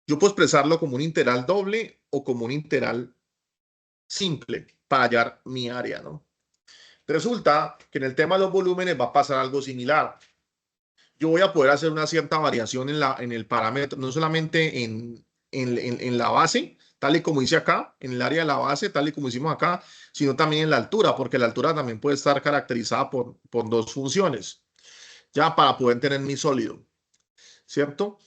yo puedo expresarlo como un integral doble o como un integral simple para hallar mi área, ¿no? Resulta que en el tema de los volúmenes va a pasar algo similar. Yo voy a poder hacer una cierta variación en el parámetro, no solamente en la base, tal y como hice acá, en el área de la base, tal y como hicimos acá, sino también en la altura, porque la altura también puede estar caracterizada por dos funciones, ya para poder tener mi sólido, ¿cierto?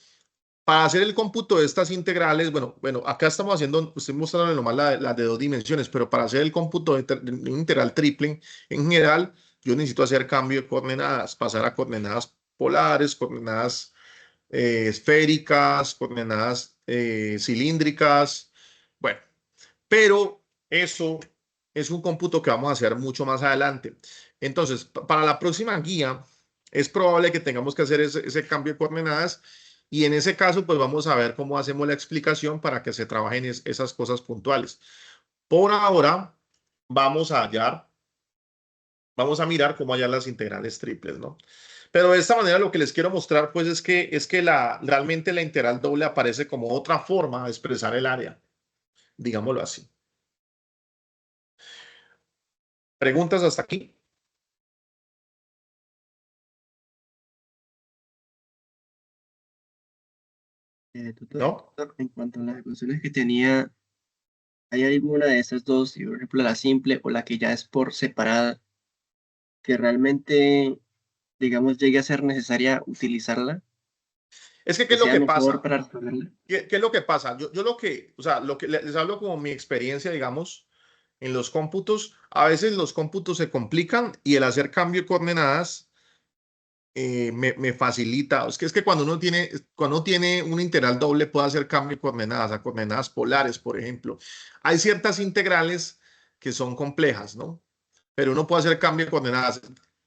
Para hacer el cómputo de estas integrales, bueno, acá estamos haciendo, estoy mostrando nomás la de 2 dimensiones, pero para hacer el cómputo de un integral triple, en general, yo necesito hacer cambio de coordenadas, pasar a coordenadas polares, coordenadas esféricas, coordenadas cilíndricas, bueno, pero eso es un cómputo que vamos a hacer mucho más adelante. Entonces, para la próxima guía, es probable que tengamos que hacer ese cambio de coordenadas y en ese caso, pues vamos a ver cómo hacemos la explicación para que se trabajen esas cosas puntuales. Por ahora, vamos a mirar cómo hallar las integrales triples, ¿no? Pero de esta manera lo que les quiero mostrar, pues, es que realmente la integral doble aparece como otra forma de expresar el área, digámoslo así. ¿Preguntas hasta aquí? Tutor, ¿No? en cuanto a las ecuaciones que tenía, ¿hay alguna de esas dos, por ejemplo, la simple o la que ya es por separada, que realmente, digamos, llegue a ser necesaria utilizarla, Es que, ¿qué que es lo sea que mejor pasa? para resolverla? ¿Qué es lo que pasa? Yo lo que, o sea, lo que les hablo como mi experiencia, digamos, en los cómputos, a veces los cómputos se complican y el hacer cambio de coordenadas me facilita. Es que cuando uno tiene un integral doble puede hacer cambio de coordenadas a coordenadas polares, por ejemplo. Hay ciertas integrales que son complejas, ¿no? Pero uno puede hacer cambio de coordenadas.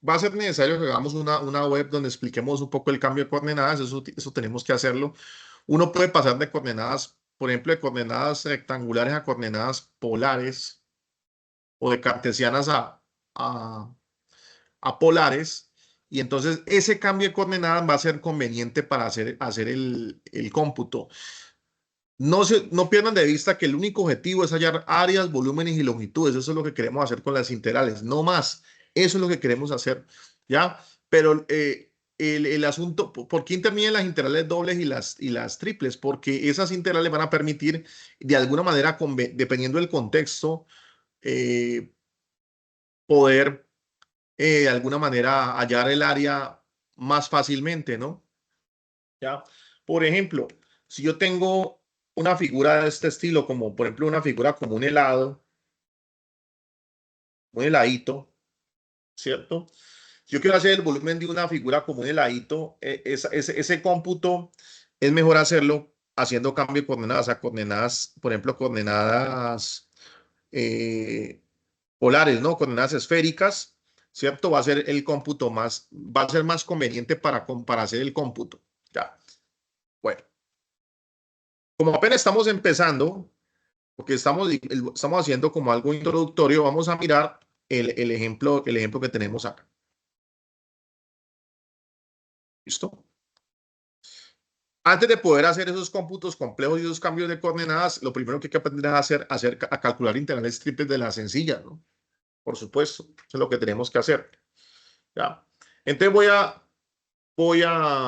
va a ser necesario que hagamos una web donde expliquemos un poco el cambio de coordenadas, eso tenemos que hacerlo. Uno puede pasar de coordenadas, por ejemplo, de coordenadas rectangulares a coordenadas polares o de cartesianas a, a polares, y entonces ese cambio de coordenadas va a ser conveniente para hacer el cómputo. No pierdan de vista que el único objetivo es hallar áreas, volúmenes y longitudes. Eso es lo que queremos hacer con las integrales, no más. Eso es lo que queremos hacer, ¿ya? Pero el asunto, ¿por qué intervienen las integrales dobles y las triples? Porque esas integrales van a permitir, de alguna manera, dependiendo del contexto, poder, de alguna manera, hallar el área más fácilmente, ¿no? ¿Ya? Por ejemplo, si yo tengo una figura de este estilo, como por ejemplo una figura como un helado, un heladito, ¿cierto? Si yo quiero hacer el volumen de una figura como un heladito, ese cómputo es mejor hacerlo haciendo cambio de coordenadas a coordenadas, por ejemplo, coordenadas polares, ¿no? Coordenadas esféricas, ¿cierto? Va a ser el cómputo va a ser más conveniente para hacer el cómputo. Ya. Bueno, como apenas estamos empezando, porque estamos haciendo como algo introductorio, vamos a mirar el ejemplo que tenemos acá. ¿Listo? Antes de poder hacer esos cómputos complejos y esos cambios de coordenadas, lo primero que hay que aprender a a calcular integrales triples de las sencillas, ¿no? Por supuesto, eso es lo que tenemos que hacer. ¿Ya? Entonces voy a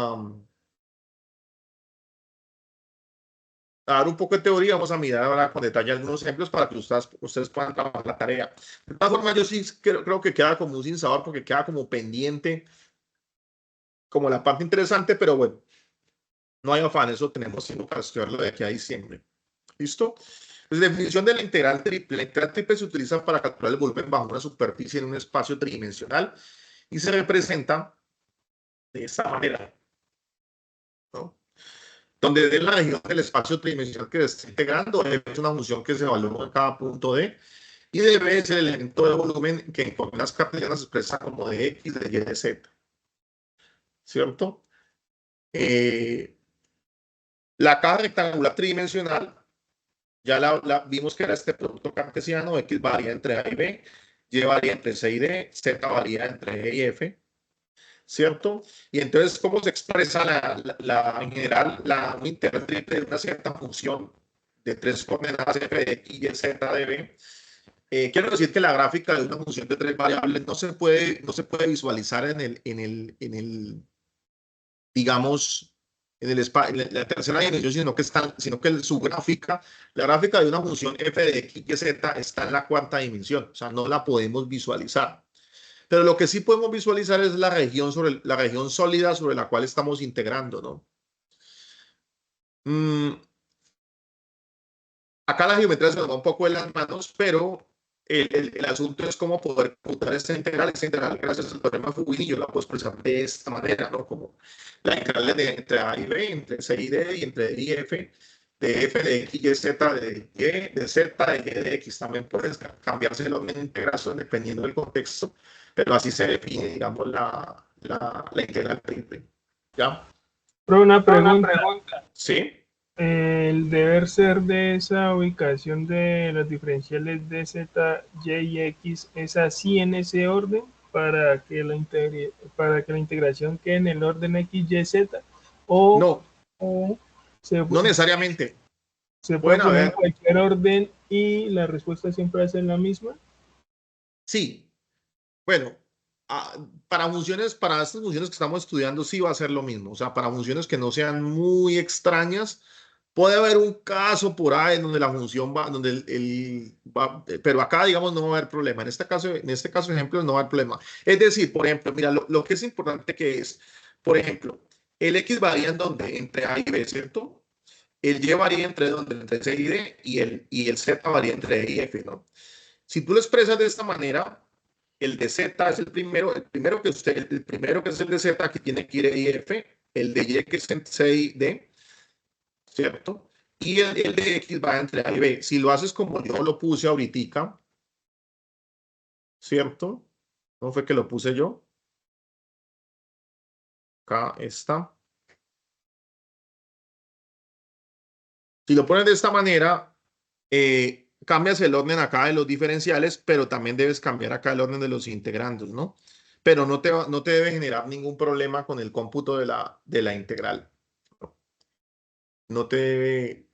dar un poco de teoría, vamos a mirar ahora con detalle algunos ejemplos para que ustedes puedan trabajar la tarea. De todas formas, yo sí creo que queda como un sinsabor porque queda como pendiente, como la parte interesante, pero bueno, no hay afán, eso tenemos tiempo para estudiarlo de aquí a diciembre. ¿Listo? Pues, definición de la integral triple. La integral triple se utiliza para calcular el volumen bajo una superficie en un espacio tridimensional y se representa de esta manera, ¿no? Donde de la región del espacio tridimensional que se está integrando es una función que se evalúa en cada punto D y debe ser el elemento de volumen que en coordenadas cartesianas se expresa como de X, de Y, de Z. ¿Cierto? La caja rectangular tridimensional, ya vimos que era este producto cartesiano, X varía entre A y B, Y varía entre C y D, Z varía entre E y F, ¿cierto? Y entonces, ¿cómo se expresa en general la integral triple de una cierta función de tres coordenadas F de X, Y, Z de B? Quiero decir que la gráfica de una función de tres variables no se puede visualizar digamos, en la tercera dimensión, sino que la gráfica de una función f de x y z está en la cuarta dimensión, o sea, no la podemos visualizar. Pero lo que sí podemos visualizar es la región sólida sobre la cual estamos integrando, ¿no? Acá la geometría se nos va un poco de las manos, pero el asunto es cómo poder computar esta integral. Esta integral, gracias al teorema de Fubini, yo la puedo expresar de esta manera, ¿no? Como la integral entre A y B, entre C y D, y entre D y F, de F de X y Z, de Y, de Z, de Y de X. También puedes cambiarse el orden de integración dependiendo del contexto, pero así se define, digamos, la integral triple. ¿Ya? Pero una pregunta. ¿Sí? El deber ser de esa ubicación de las diferenciales de Z, Y y X es así en ese orden para que la integración quede en el orden X, Y, Z, o no necesariamente. Se puede poner en cualquier orden y la respuesta siempre va a ser la misma. Sí. Bueno, para estas funciones que estamos estudiando sí va a ser lo mismo. O sea, para funciones que no sean muy extrañas, puede haber un caso por ahí donde la función va, pero acá, digamos, no va a haber problema. En este caso, ejemplo, no va a haber problema. Es decir, por ejemplo, mira, lo que es importante que es, por ejemplo, el X varía en donde, entre A y B, ¿cierto? El Y varía entre C y D y el Z varía entre E y F, ¿no? Si tú lo expresas de esta manera, el de Z es el primero que es el de Z, que tiene que ir E y F, el de Y que es en C y D, ¿cierto? Y el de X va entre A y B. Si lo haces como yo lo puse ahorita, ¿cierto? ¿No fue que lo puse yo? Acá está. Si lo pones de esta manera, cambias el orden acá de los diferenciales, pero también debes cambiar acá el orden de los integrandos, ¿no? Pero no te debe generar ningún problema con el cómputo de la integral. No te debe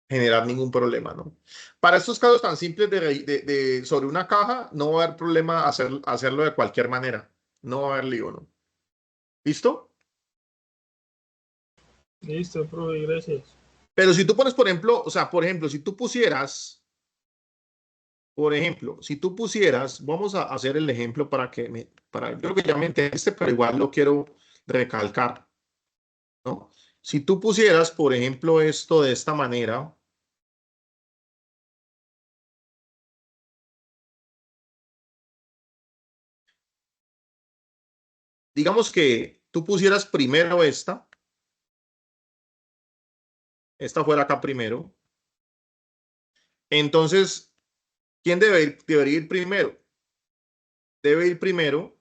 generar ningún problema, ¿no? Para estos casos tan simples sobre una caja, no va a haber problema hacerlo de cualquier manera. No va a haber lío, ¿no? ¿Listo? Listo, profe, gracias. Pero si tú pones, por ejemplo, o sea, por ejemplo, si tú pusieras, vamos a hacer el ejemplo yo creo que ya me entendiste, pero igual lo quiero recalcar, ¿no? Si tú pusieras, por ejemplo, esto de esta manera, digamos que tú pusieras primero esta fuera acá primero, entonces, ¿quién debería ir primero? Debe ir primero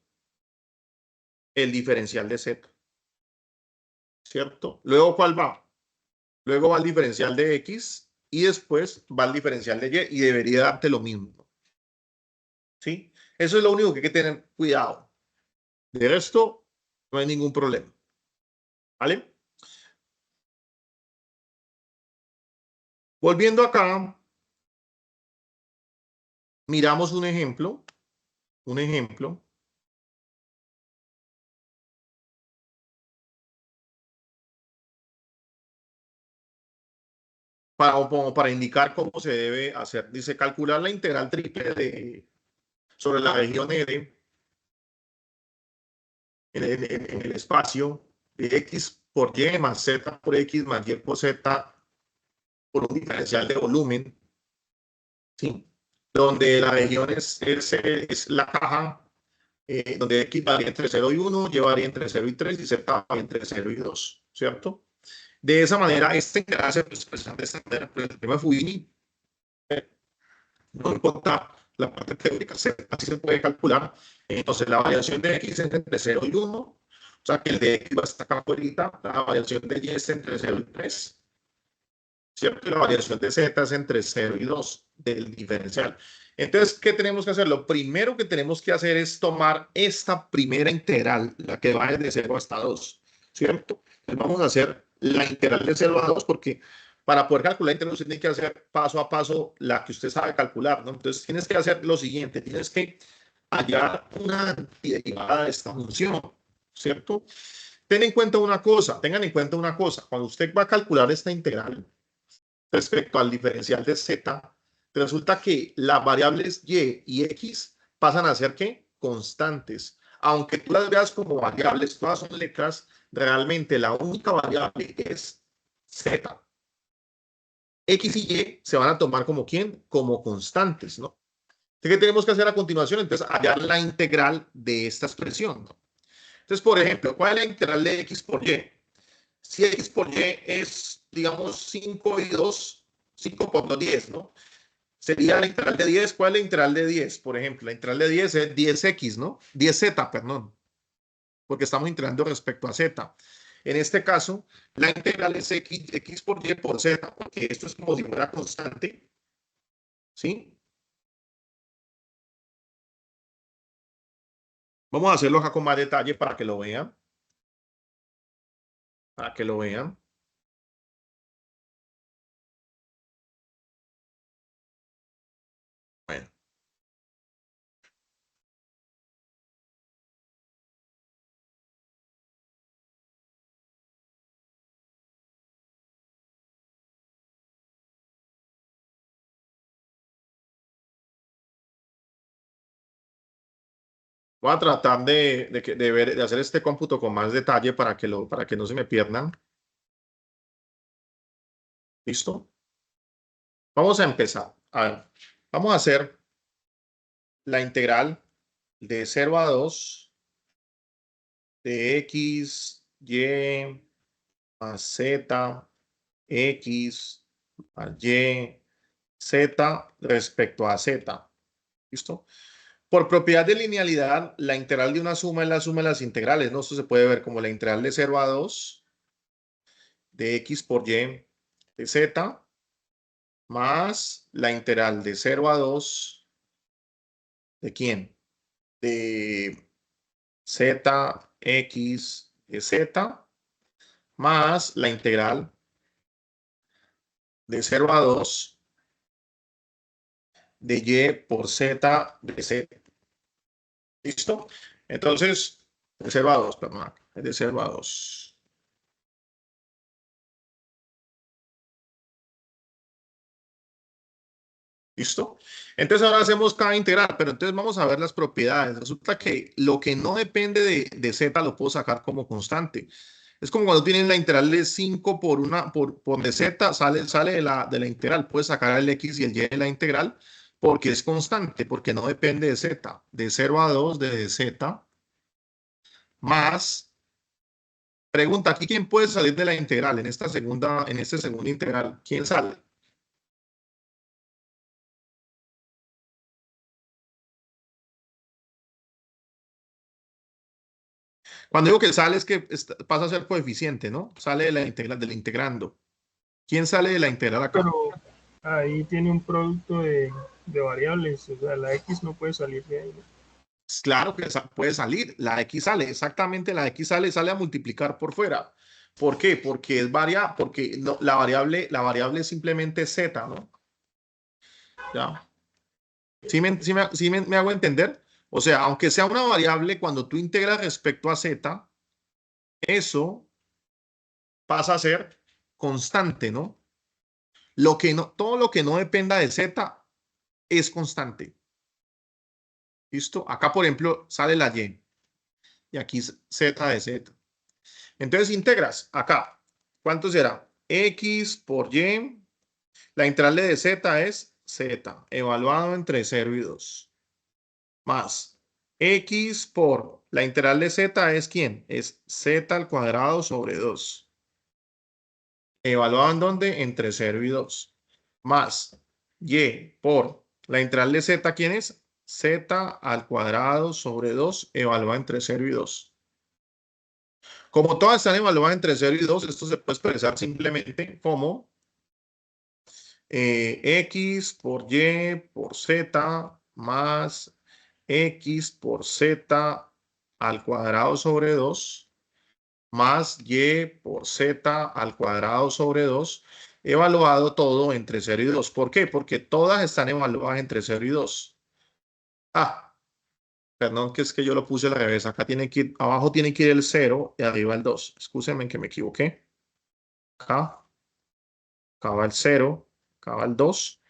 el diferencial de z, ¿cierto? Luego, ¿cuál va? Luego va el diferencial de x y después va el diferencial de y debería darte lo mismo, ¿sí? Eso es lo único que hay que tener cuidado. De resto, no hay ningún problema, ¿vale? Volviendo acá, miramos un ejemplo. Como para indicar cómo se debe hacer. Dice, calcular la integral triple sobre la región R en el espacio de x por y más z por x más y por z por un diferencial de volumen, ¿sí? Donde la región es la caja, donde x varía entre 0 y 1, y varía entre 0 y 3 y z varía entre 0 y 2, ¿cierto? De esa manera, esta integral se expresa de esta manera, pues el tema Fubini, no importa la parte teórica, así se puede calcular. Entonces, la variación de x es entre 0 y 1, o sea que el de x va a estar acá afuera, la variación de y es entre 0 y 3, ¿cierto? Y la variación de z es entre 0 y 2 del diferencial. Entonces, ¿qué tenemos que hacer? Lo primero que tenemos que hacer es tomar esta primera integral, la que va desde 0 hasta 2, ¿cierto? Entonces, vamos a hacer la integral de 0 a 2 porque para poder calcular la integral usted tiene que hacer paso a paso la que usted sabe calcular, ¿no? Entonces, tienes que hacer lo siguiente, tienes que hallar una antiderivada de esta función, ¿cierto? Tengan en cuenta una cosa, cuando usted va a calcular esta integral, respecto al diferencial de z, resulta que las variables y x pasan a ser ¿qué? Constantes. Aunque tú las veas como variables, todas son letras, realmente la única variable es z. X y y se van a tomar como ¿quién? Como constantes, ¿no? ¿Qué tenemos que hacer a continuación? Entonces, hallar la integral de esta expresión, ¿no? Entonces, por ejemplo, ¿cuál es la integral de x por y? Si x por y es, digamos, 5 y 2, 5 por 2, 10, ¿no? Sería la integral de 10. ¿Cuál es la integral de 10? Por ejemplo, la integral de 10 es 10x, ¿no? 10z, perdón, porque estamos integrando respecto a z. En este caso, la integral es x por y por z, porque esto es como si fuera constante, ¿sí? Vamos a hacerlo acá con más detalle para que lo vean. Para que lo vean. Bueno. Voy a tratar de hacer este cómputo con más detalle para que no se me pierdan. ¿Listo? Vamos a empezar. A ver, vamos a hacer la integral de 0 a 2 de x, y, más z, x, más y, z respecto a z. ¿Listo? Por propiedad de linealidad, la integral de una suma es la suma de las integrales, ¿no? Esto se puede ver como la integral de 0 a 2 de x por y de z más la integral de 0 a 2 ¿de quién? De z x de z más la integral de 0 a 2 de y por z de z. ¿Listo? Entonces, de 0 a 2, perdón, es de 0 a 2. ¿Listo? Entonces ahora hacemos cada integral, pero entonces vamos a ver las propiedades. Resulta que lo que no depende de z lo puedo sacar como constante. Es como cuando tienes la integral de 5 por de z, sale de la integral. Puedes sacar el x y el y de la integral porque es constante, porque no depende de z. De 0 a 2 de z más. Pregunta, ¿aquí quién puede salir de la integral en esta segunda integral? ¿Quién sale? Cuando digo que sale es que pasa a ser coeficiente, ¿no? Sale de la integral, del integrando. ¿Quién sale de la integral acá? Pero ahí tiene un producto de variables, o sea, la x no puede salir de ahí, ¿no? Claro que puede salir. La x sale, exactamente, la x sale a multiplicar por fuera. ¿Por qué? Porque es porque no, la variable es simplemente z, ¿no? ¿Ya? ¿Sí me hago entender? O sea, aunque sea una variable, cuando tú integras respecto a z, eso pasa a ser constante, ¿no? Todo lo que no dependa de z es constante. ¿Listo? Acá, por ejemplo, sale la y. Y aquí z de z. Entonces integras acá. ¿Cuánto será? X por y. La integral de z es z, evaluado entre 0 y 2. Más x por la integral de z es ¿quién? Es z al cuadrado sobre 2. ¿Evaluado en dónde? Entre 0 y 2. Más y por la integral de z, ¿quién es? Z al cuadrado sobre 2, evaluado entre 0 y 2. Como todas están evaluadas entre 0 y 2, esto se puede expresar simplemente como x por y por z más x por z al cuadrado sobre 2 más y por z al cuadrado sobre 2, evaluado todo entre 0 y 2. ¿Por qué? Porque todas están evaluadas entre 0 y 2. Ah, perdón, que es que yo lo puse al revés. Acá tiene que ir, abajo tiene que ir el 0 y arriba el 2. Excúsenme que me equivoqué. Acá va el 0, acá va el 2.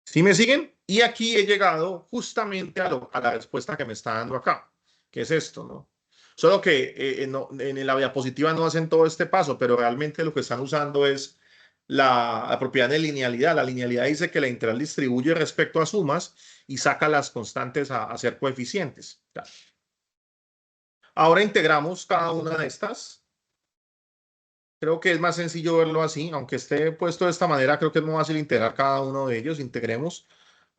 ¿Sí me siguen? Y aquí he llegado justamente a la respuesta que me está dando acá, que es esto, ¿no? Solo que en la diapositiva no hacen todo este paso, pero realmente lo que están usando es la propiedad de linealidad. La linealidad dice que la integral distribuye respecto a sumas y saca las constantes a ser coeficientes. Ya. Ahora integramos cada una de estas. Creo que es más sencillo verlo así, aunque esté puesto de esta manera, creo que es muy fácil integrar cada uno de ellos. Integremos.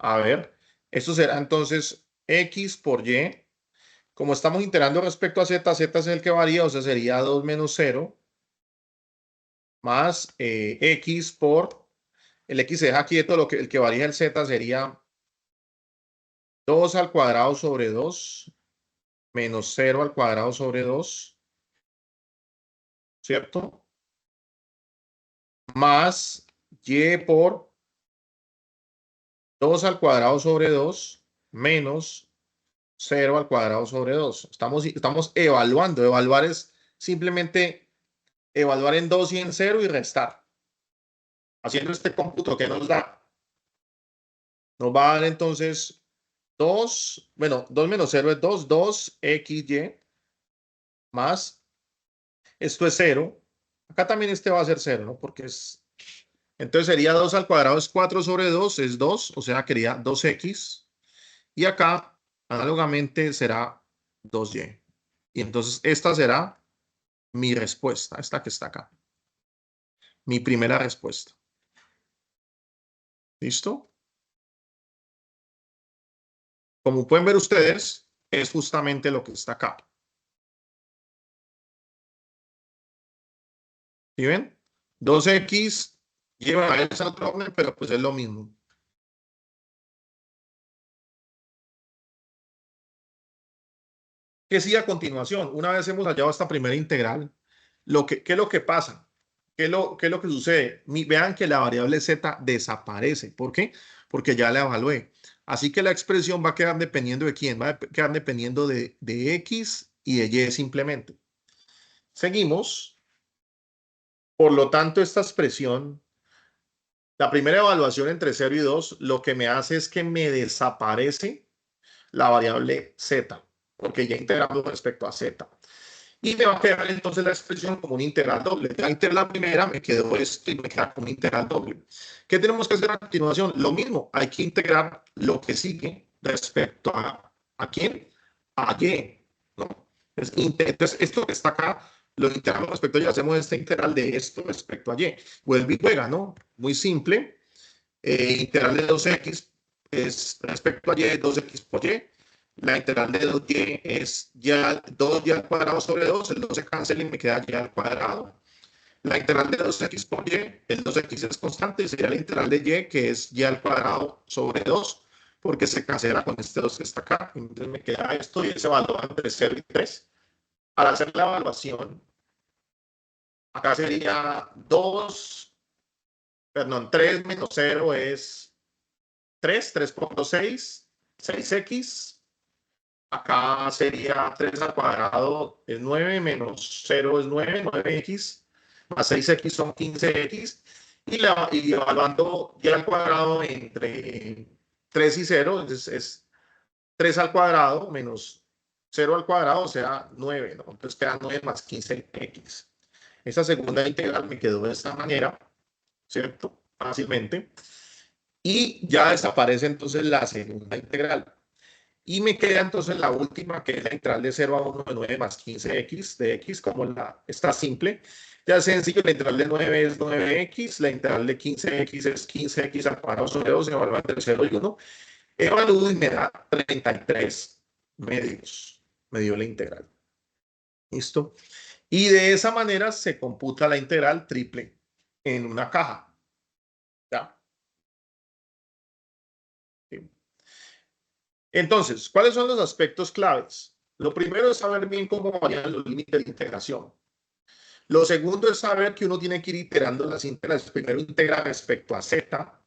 A ver, esto será entonces x por y. Como estamos integrando respecto a z, z es el que varía, o sea, sería 2 menos 0 más x por, el x se deja quieto, el que varía el z sería 2 al cuadrado sobre 2 menos 0 al cuadrado sobre 2, ¿cierto? Más y por 2 al cuadrado sobre 2 menos 0 al cuadrado sobre 2. Estamos evaluando. Evaluar es simplemente evaluar en 2 y en 0 y restar. Haciendo este cómputo, ¿qué nos da? Nos va a dar entonces 2, bueno, 2 menos 0 es 2, 2xy más, esto es 0. Acá también este va a ser 0, ¿no? Porque es, entonces sería 2 al cuadrado es 4 sobre 2, es 2, o sea, quería 2x. Y acá, análogamente, será 2y. Y entonces esta será mi respuesta, esta que está acá. Mi primera respuesta. ¿Listo? Como pueden ver ustedes, es justamente lo que está acá. ¿Sí ven? 2x lleva a ese otro orden, pero pues es lo mismo. ¿Qué sigue a continuación? Una vez hemos hallado esta primera integral, ¿qué es lo que pasa? ¿Qué es lo que sucede? Vean que la variable z desaparece. ¿Por qué? Porque ya la evalué. Así que la expresión va a quedar dependiendo de quién, va a quedar dependiendo de x y de y simplemente. Seguimos. Por lo tanto, esta expresión, la primera evaluación entre 0 y 2, lo que me hace es que me desaparece la variable z, porque ya integramos respecto a z. Y me va a quedar entonces la expresión como un integral doble. Ya integré la primera, me quedó esto y me queda como un integral doble. ¿Qué tenemos que hacer a continuación? Lo mismo, hay que integrar lo que sigue respecto ¿a quién? A y, ¿no? Entonces, esto que está acá, lo integramos respecto a y, hacemos este integral de esto respecto a y. Vuelve y juega, ¿no? Muy simple. Integral de 2x es respecto a y, 2x por y. La integral de 2y es 2y al cuadrado sobre 2, el 2 se cancela y me queda y al cuadrado. La integral de 2x por y, el 2x es constante, sería la integral de y, que es y al cuadrado sobre 2, porque se cancela con este 2 que está acá. Entonces me queda esto y se evalúa entre 0 y 3. Para hacer la evaluación, acá sería 3 menos 0 es 3 por 2, 6x. Acá sería 3 al cuadrado es 9, menos 0 es 9, 9x, más 6x son 15x, y evaluando y al cuadrado entre 3 y 0, es 3 al cuadrado menos 0 al cuadrado, o sea 9, ¿no? Entonces queda 9 más 15x. Esta segunda integral me quedó de esta manera, ¿cierto? Fácilmente. Y ya desaparece entonces la segunda integral. Y me queda entonces la última, que es la integral de 0 a 1 de 9 más 15x de x, como está simple. Ya es sencillo, la integral de 9 es 9x, la integral de 15x es 15x al cuadrado sobre 2, se evalúa entre 0 y 1. Evalúo y me da 33 medios. Me dio la integral. ¿Listo? Y de esa manera se computa la integral triple en una caja. ¿Ya? Sí. Entonces, ¿cuáles son los aspectos claves? Lo primero es saber bien cómo varían los límites de integración. Lo segundo es saber que uno tiene que ir iterando las integrales. Primero integra respecto a z.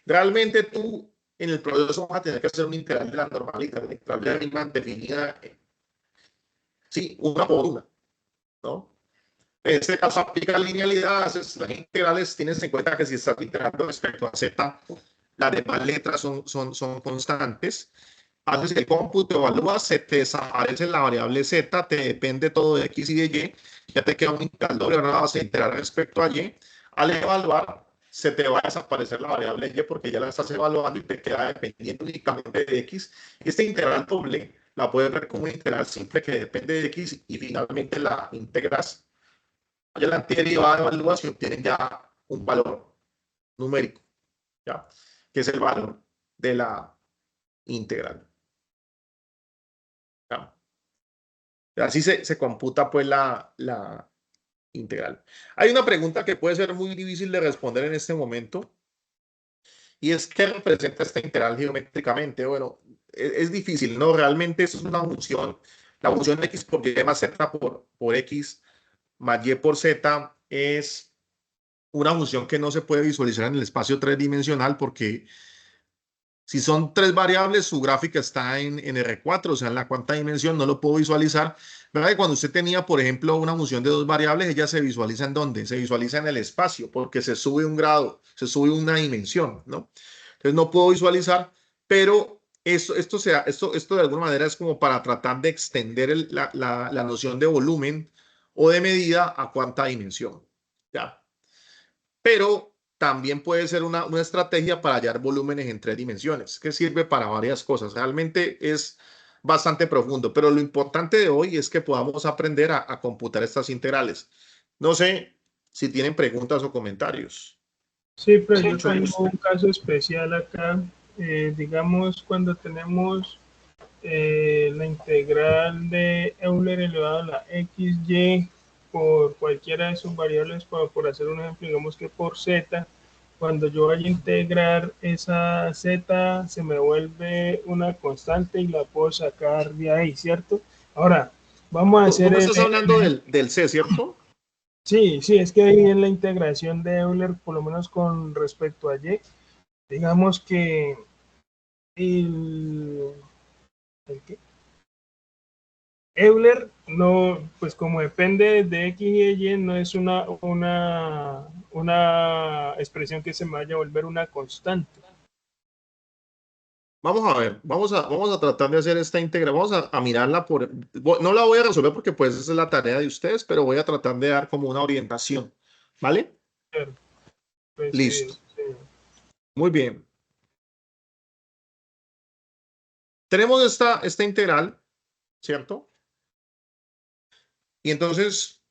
Realmente tú en el proceso vas a tener que hacer una integral de la normalidad, la integral de la misma definida, sí, una por una, ¿no? En este caso aplica linealidad, haces las integrales, tienes en cuenta que si estás integrando respecto a z, las demás letras son constantes. Haces el cómputo, evalúas, se te desaparece la variable z, te depende todo de x y de y, ya te queda un integral doble, ahora vas a integrar respecto a y. Al evaluar, se te va a desaparecer la variable y porque ya la estás evaluando y te queda dependiendo únicamente de x. Este integral doble la puedes ver como un integral simple que depende de x y finalmente la integras. Ya la antiderivada de evaluación obtienes ya un valor numérico, ¿ya? Que es el valor de la integral. ¿Ya? Así se computa pues la integral. Hay una pregunta que puede ser muy difícil de responder en este momento y es ¿qué representa esta integral geométricamente? Bueno, es difícil, ¿no? Realmente eso es una función. La función x por y más z por x más y por z es una función que no se puede visualizar en el espacio tridimensional porque si son tres variables, su gráfica está en R4, o sea, en la cuarta dimensión, no lo puedo visualizar. ¿Verdad? Y cuando usted tenía, por ejemplo, una función de dos variables, ella se visualiza ¿en dónde? Se visualiza en el espacio, porque se sube un grado, se sube una dimensión, ¿no? Entonces no puedo visualizar, pero esto de alguna manera es como para tratar de extender la noción de volumen o de medida a cuarta dimensión, ¿ya? Pero también puede ser una estrategia para hallar volúmenes en tres dimensiones, que sirve para varias cosas. Realmente es bastante profundo, pero lo importante de hoy es que podamos aprender a computar estas integrales. No sé si tienen preguntas o comentarios. Sí, pero yo Mucho tengo gusto. un caso especial acá. Digamos, cuando tenemos la integral de Euler elevado a la xy por cualquiera de sus variables, por hacer un ejemplo, digamos que por z, cuando yo vaya a integrar esa z, se me vuelve una constante y la puedo sacar de ahí, ¿cierto? Ahora, vamos a Tú hacer me estás hablando del C, ¿cierto? Sí, sí, es que ahí en la integración de Euler, por lo menos con respecto a y, digamos que el, ¿el qué? Euler no, pues como depende de x y y, no es una expresión que se me vaya a volver una constante. Vamos a ver, vamos a tratar de hacer esta integral, vamos a mirarla no la voy a resolver porque pues esa es la tarea de ustedes, pero voy a tratar de dar como una orientación, ¿vale? Pues, Listo, sí. muy bien. Tenemos esta integral, ¿cierto? Y entonces,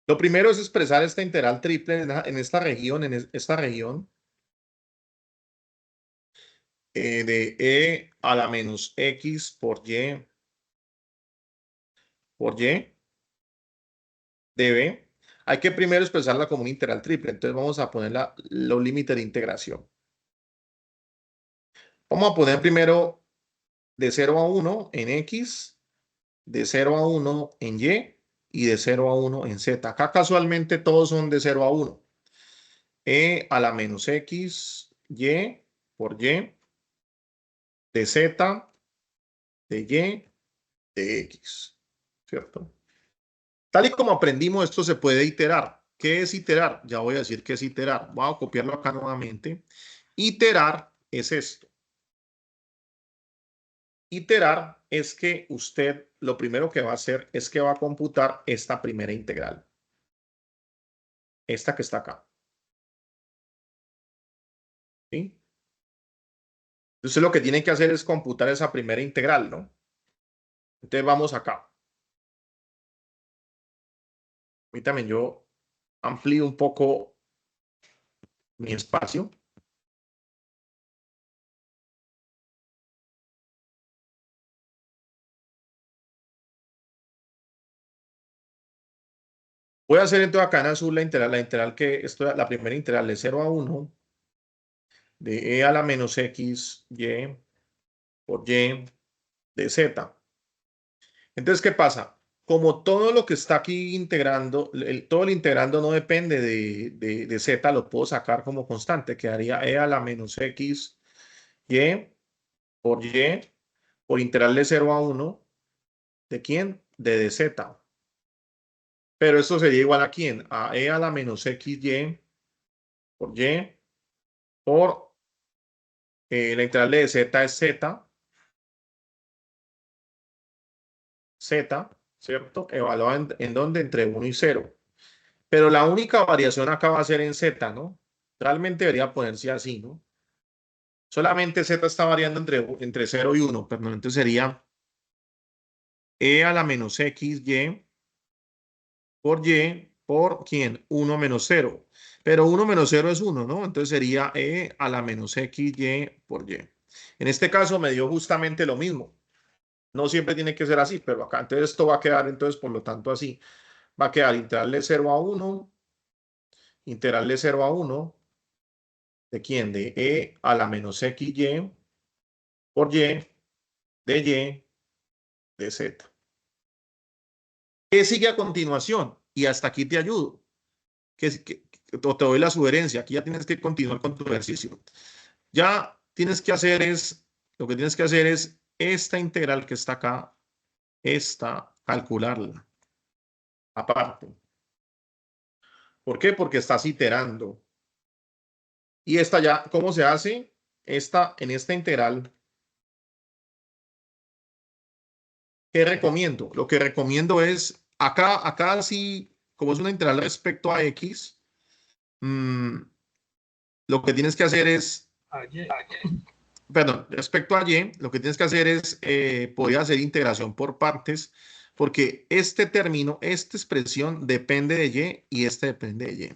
lo primero es expresar esta integral triple en esta región, de e a la menos x por y de b. Hay que primero expresarla como una integral triple. Entonces vamos a poner los límites de integración. Vamos a poner primero de 0 a 1 en x, de 0 a 1 en y de 0 a 1 en z. Acá casualmente todos son de 0 a 1. E a la menos x, y por y, de z, de y, de x. ¿Cierto? Tal y como aprendimos, esto se puede iterar. ¿Qué es iterar? Ya voy a decir qué es iterar. Voy a copiarlo acá nuevamente. Iterar es esto. Iterar es que usted lo primero que va a hacer es que va a computar esta primera integral. Esta que está acá. ¿Sí? Entonces lo que tiene que hacer es computar esa primera integral, ¿no? Entonces vamos acá. Permítame, yo amplío un poco mi espacio. Voy a hacer entonces acá en azul la integral que esto es la primera integral de 0 a 1 de e a la menos x, y por y de z. Entonces, ¿qué pasa? Como todo lo que está aquí integrando, todo el integrando no depende de z, lo puedo sacar como constante. Quedaría e a la menos x, y por integral de 0 a 1. ¿De quién? De dz. Pero esto sería igual a quién? A e a la menos x, y por la integral de z es z, ¿cierto? Evaluado en dónde? Entre 1 y 0. Pero la única variación acá va a ser en z, ¿no? Realmente debería ponerse así, ¿no? Solamente z está variando entre 0 y 1, pero entonces sería e a la menos x, y por ¿quién? 1 menos 0. Pero 1 menos 0 es 1, ¿no? Entonces sería e a la menos x, y por y. En este caso me dio justamente lo mismo. No siempre tiene que ser así, pero acá. Entonces esto va a quedar, entonces, por lo tanto, así. Va a quedar integral de 0 a 1, integral de 0 a 1, ¿de quién? De e a la menos x, y por y, de y, de z. ¿Qué sigue a continuación? Y hasta aquí te ayudo. O te doy la sugerencia. Aquí ya tienes que continuar con tu ejercicio. Ya tienes que hacer lo que tienes que hacer es esta integral que está acá, calcularla aparte. ¿Por qué? Porque estás iterando. Y esta ya, ¿cómo se hace? En esta integral, ¿qué recomiendo? Lo que recomiendo es, acá sí, como es una integral respecto a x, lo que tienes que hacer es, perdón, respecto a y, lo que tienes que hacer es, poder hacer integración por partes, porque este término, esta expresión depende de y este depende de y.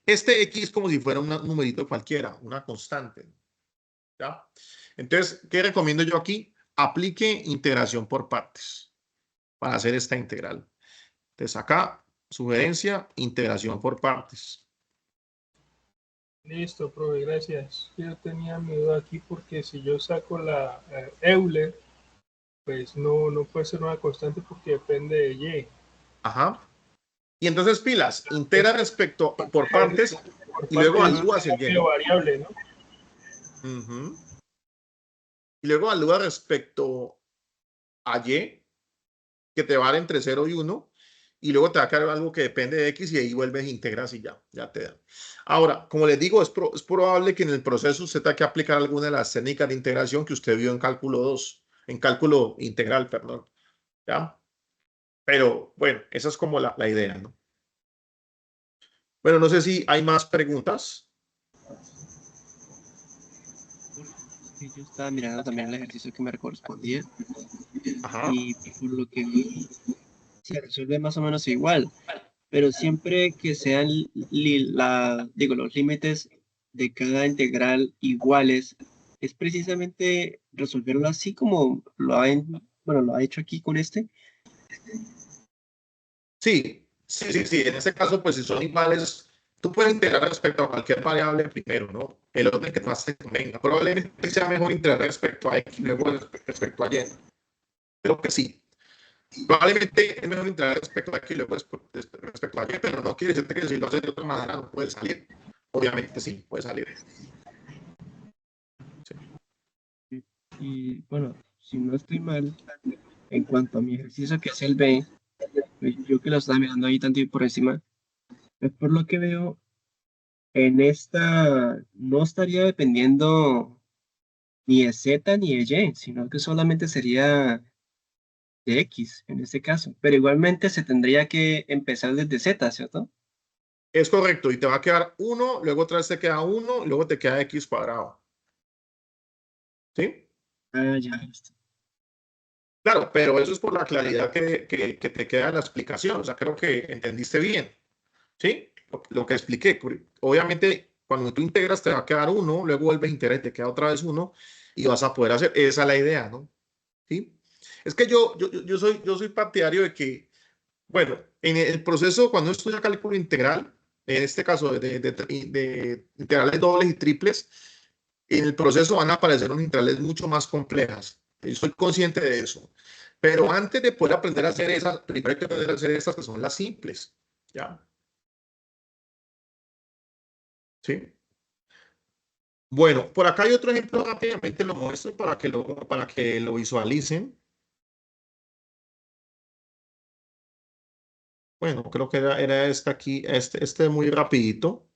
Este x es como si fuera un numerito cualquiera, una constante. ¿Ya? Entonces, ¿qué recomiendo yo aquí? Aplique integración por partes para hacer esta integral. Entonces, acá, sugerencia, integración por partes. Listo, profe, gracias. Yo tenía mi duda aquí porque si yo saco la Euler, pues no puede ser una constante porque depende de Y. Ajá. Y entonces, pilas, integra respecto por partes Por y luego parte de evalúas el y. variable, ¿no? Ujú. Y luego evalúa respecto a y, que te vale entre 0 y 1, y luego te va a quedar algo que depende de x y ahí vuelves e integras y ya te da. Ahora, como les digo, es probable que en el proceso usted tenga que aplicar alguna de las técnicas de integración que usted vio en cálculo 2, en cálculo integral, perdón. ¿Ya? Pero bueno, esa es como la idea, ¿no? Bueno, no sé si hay más preguntas. Sí, yo estaba mirando también el ejercicio que me correspondía Ajá. y por lo que vi, se resuelve más o menos igual, pero siempre que sean los límites de cada integral iguales, es precisamente resolverlo así como lo ha hecho aquí con este. Sí. En este caso, pues si son iguales, tú puedes integrar respecto a cualquier variable primero, ¿no? El orden que más te convenga. Probablemente sea mejor integrar respecto a x, luego respecto a y. Creo que sí. Probablemente es mejor integrar respecto a x, luego respecto a y, pero no quiere decir que si lo haces de otra manera no puede salir. Obviamente sí, puede salir. Sí. Y bueno, si no estoy mal, en cuanto a mi ejercicio que es el B, pues, yo que lo estaba mirando ahí tanto y por encima, pues por lo que veo, en esta no estaría dependiendo ni de Z ni de Y, sino que solamente sería de X en este caso. Pero igualmente se tendría que empezar desde Z, ¿cierto? Es correcto, y te va a quedar 1, luego otra vez te queda 1, luego te queda x cuadrado. ¿Sí? Ah, ya. Claro, pero eso es por la claridad que te queda en la explicación. O sea, creo que entendiste bien. ¿Sí? Lo que expliqué. Obviamente, cuando tú integras te va a quedar 1, luego vuelves a integrar y te queda otra vez 1 y vas a poder hacer. Esa es la idea, ¿no? ¿Sí? Es que yo soy partidario de que, bueno, en el proceso, cuando estudia cálculo integral, en este caso de integrales dobles y triples, en el proceso van a aparecer unas integrales mucho más complejas. Yo soy consciente de eso. Pero antes de poder aprender a hacer esas, primero hay que aprender a hacer estas que son las simples. ¿Ya? ¿Sí? Bueno, por acá hay otro ejemplo, rápidamente lo muestro para que lo visualicen. Bueno, creo que era este aquí, este muy rapidito.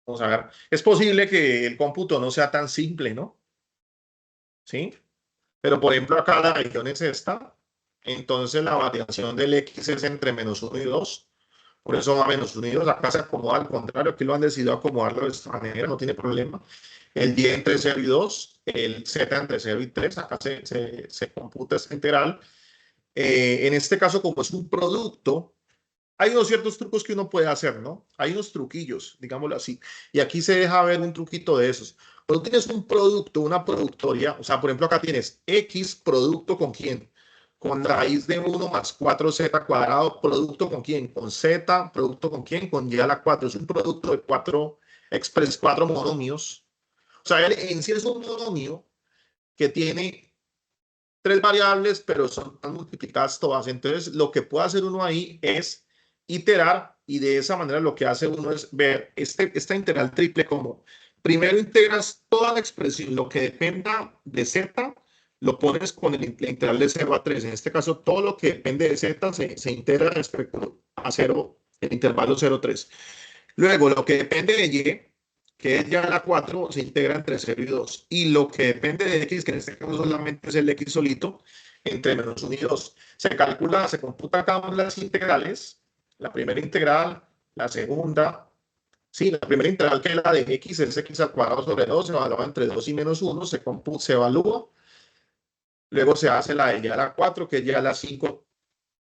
Vamos a ver. Es posible que el cómputo no sea tan simple, ¿no? ¿Sí? Pero por ejemplo acá la región es esta. Entonces la variación del x es entre -1 y 2. Por eso va -1 y 2. Acá se acomoda al contrario. Aquí lo han decidido acomodarlo de esta manera, no tiene problema. El y entre 0 y 2, el z entre 0 y 3. Acá se computa esta integral. En este caso, como es un producto, hay unos ciertos trucos que uno puede hacer, ¿no? Hay unos truquillos, digámoslo así. Y aquí se deja ver un truquito de esos. Cuando tienes un producto, una productoria, o sea, por ejemplo, acá tienes X producto con quién? Con raíz de 1 más 4z cuadrado, producto con quién? Con z, producto con quién? Con y a la 4. Es un producto de 4 monomios. O sea, él en sí es un monomio que tiene 3 variables, pero son multiplicadas todas. Entonces, lo que puede hacer uno ahí es iterar y de esa manera lo que hace uno es ver esta integral triple como primero integras toda la expresión, lo que dependa de z, lo pones con la integral de 0 a 3. En este caso, todo lo que depende de z se integra respecto a 0, el intervalo 0, 3. Luego, lo que depende de y, que es ya la 4, se integra entre 0 y 2. Y lo que depende de x, que en este caso solamente es el x solito, entre -1 y 2. Se calcula, se computa cada una de las integrales La primera integral, la segunda, sí, la primera integral que es la de x es x al cuadrado sobre 2, se evalúa entre 2 y menos 1, se evalúa. Luego se hace la de y a la 4, que es y a la 5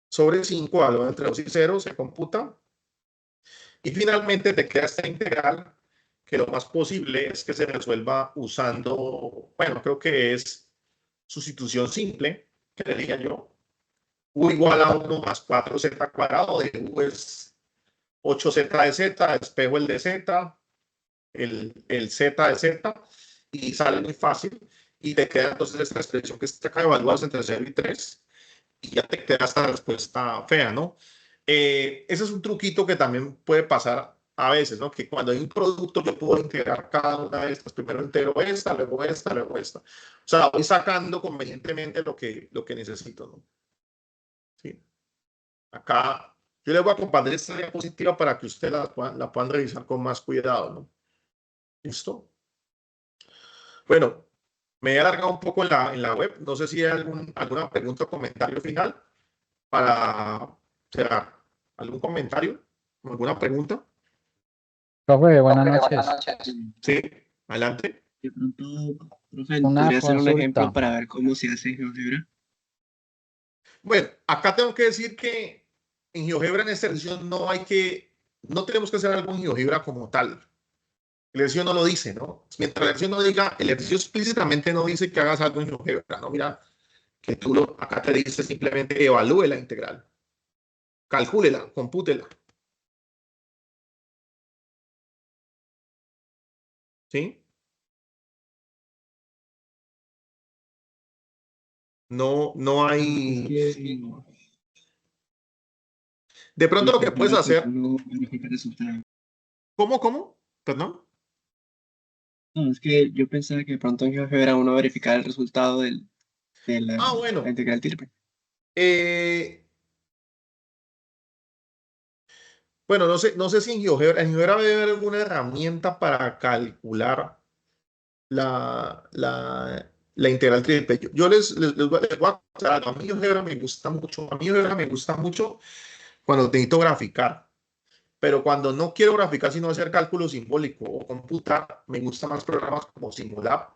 sobre 5, evaluada entre 2 y 0, se computa. Y finalmente te queda esta integral, que lo más posible es que se resuelva usando, bueno, creo que es sustitución simple, que le diría yo. U igual a 1 más 4z cuadrado, de u es 8z de z, espejo el de z, el z de z, y sale muy fácil. Y te queda entonces esta expresión que está acá evaluada entre 0 y 3, y ya te queda esta respuesta fea, ¿no? Ese es un truquito que también puede pasar a veces, ¿no? Que cuando hay un producto yo puedo integrar cada una de estas, primero entero esta, luego esta, luego esta. O sea, voy sacando convenientemente lo que necesito, ¿no? Sí. Acá yo les voy a compartir esta diapositiva para que ustedes la puedan revisar con más cuidado, ¿no? ¿Listo? Bueno, me he alargado un poco en la web. No sé si hay alguna pregunta o comentario final para cerrar. ¿Algún comentario? ¿Alguna pregunta? Profe, buenas noches. Sí, adelante. De pronto, profe, Una ¿podría hacer un ejemplo consulta. para ver cómo se hace en GeoGebra? Bueno, acá tengo que decir que en GeoGebra en este ejercicio no tenemos que hacer algo en GeoGebra como tal. El ejercicio no lo dice, ¿no? Mientras el ejercicio no diga, el ejercicio explícitamente no dice que hagas algo en GeoGebra, ¿no? Mira, que acá te dice simplemente evalúe la integral, calcúlela, compútela. ¿Sí? No hay. De pronto lo que puedes hacer. No verifica el resultado. ¿Cómo? Perdón. No, es que yo pensaba que de pronto en GeoGebra uno verificaba el resultado de la Bueno. integral TIRPE. Bueno, no sé si en GeoGebra debe haber alguna herramienta para calcular la integral triple. Yo les voy a contar algo. A mí GeoGebra me gusta mucho. A mí GeoGebra me gusta mucho cuando necesito graficar. Pero cuando no quiero graficar, sino hacer cálculo simbólico o computar, me gustan más programas como Simulab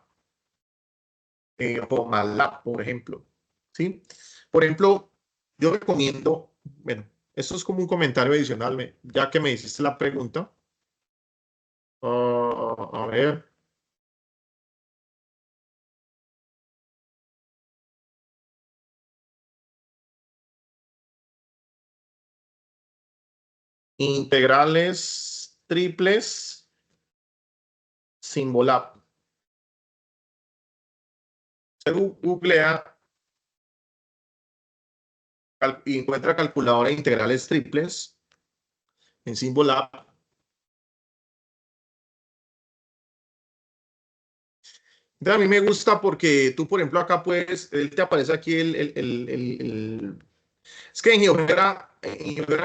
o MATLAB, por ejemplo. ¿Sí? Por ejemplo, yo recomiendo, bueno, esto es como un comentario adicional, ya que me hiciste la pregunta. A ver. Integrales triples Simbolab. Se googlea y encuentra calculadora de integrales triples en Simbolab. Entonces, a mí me gusta porque tú, por ejemplo, acá puedes, él te aparece aquí es que en GeoGebra,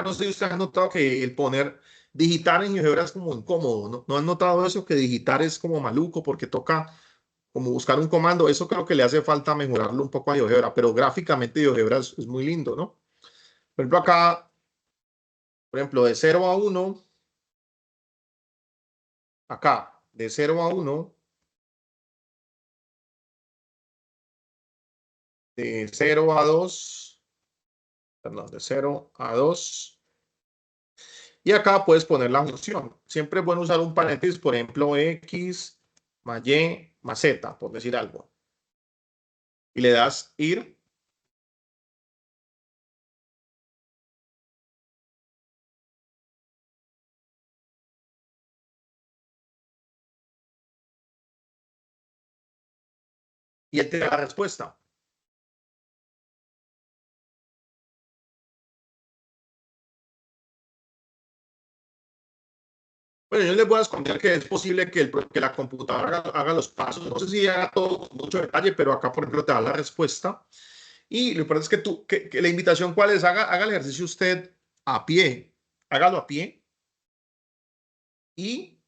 no sé si ustedes han notado que el poner digitar en GeoGebra es como incómodo, ¿no? ¿No han notado eso? Que digitar es como maluco porque toca como buscar un comando. Eso creo que le hace falta mejorarlo un poco a GeoGebra, pero gráficamente GeoGebra es muy lindo, ¿no? Por ejemplo, acá, por ejemplo, de 0 a 1, acá, de 0 a 1, de 0 a 2, perdón, de 0 a 2, y acá puedes poner la función. Siempre es bueno usar un paréntesis, por ejemplo, x más y más z, por decir algo. Y le das ir. Y él te da la respuesta. Bueno, yo les voy a esconder que es posible que la computadora haga los pasos. No sé si haga todo con mucho detalle, pero acá, por ejemplo, te da la respuesta. Y lo importante es que la invitación, ¿cuál es? Haga el ejercicio usted a pie. Hágalo a pie. Y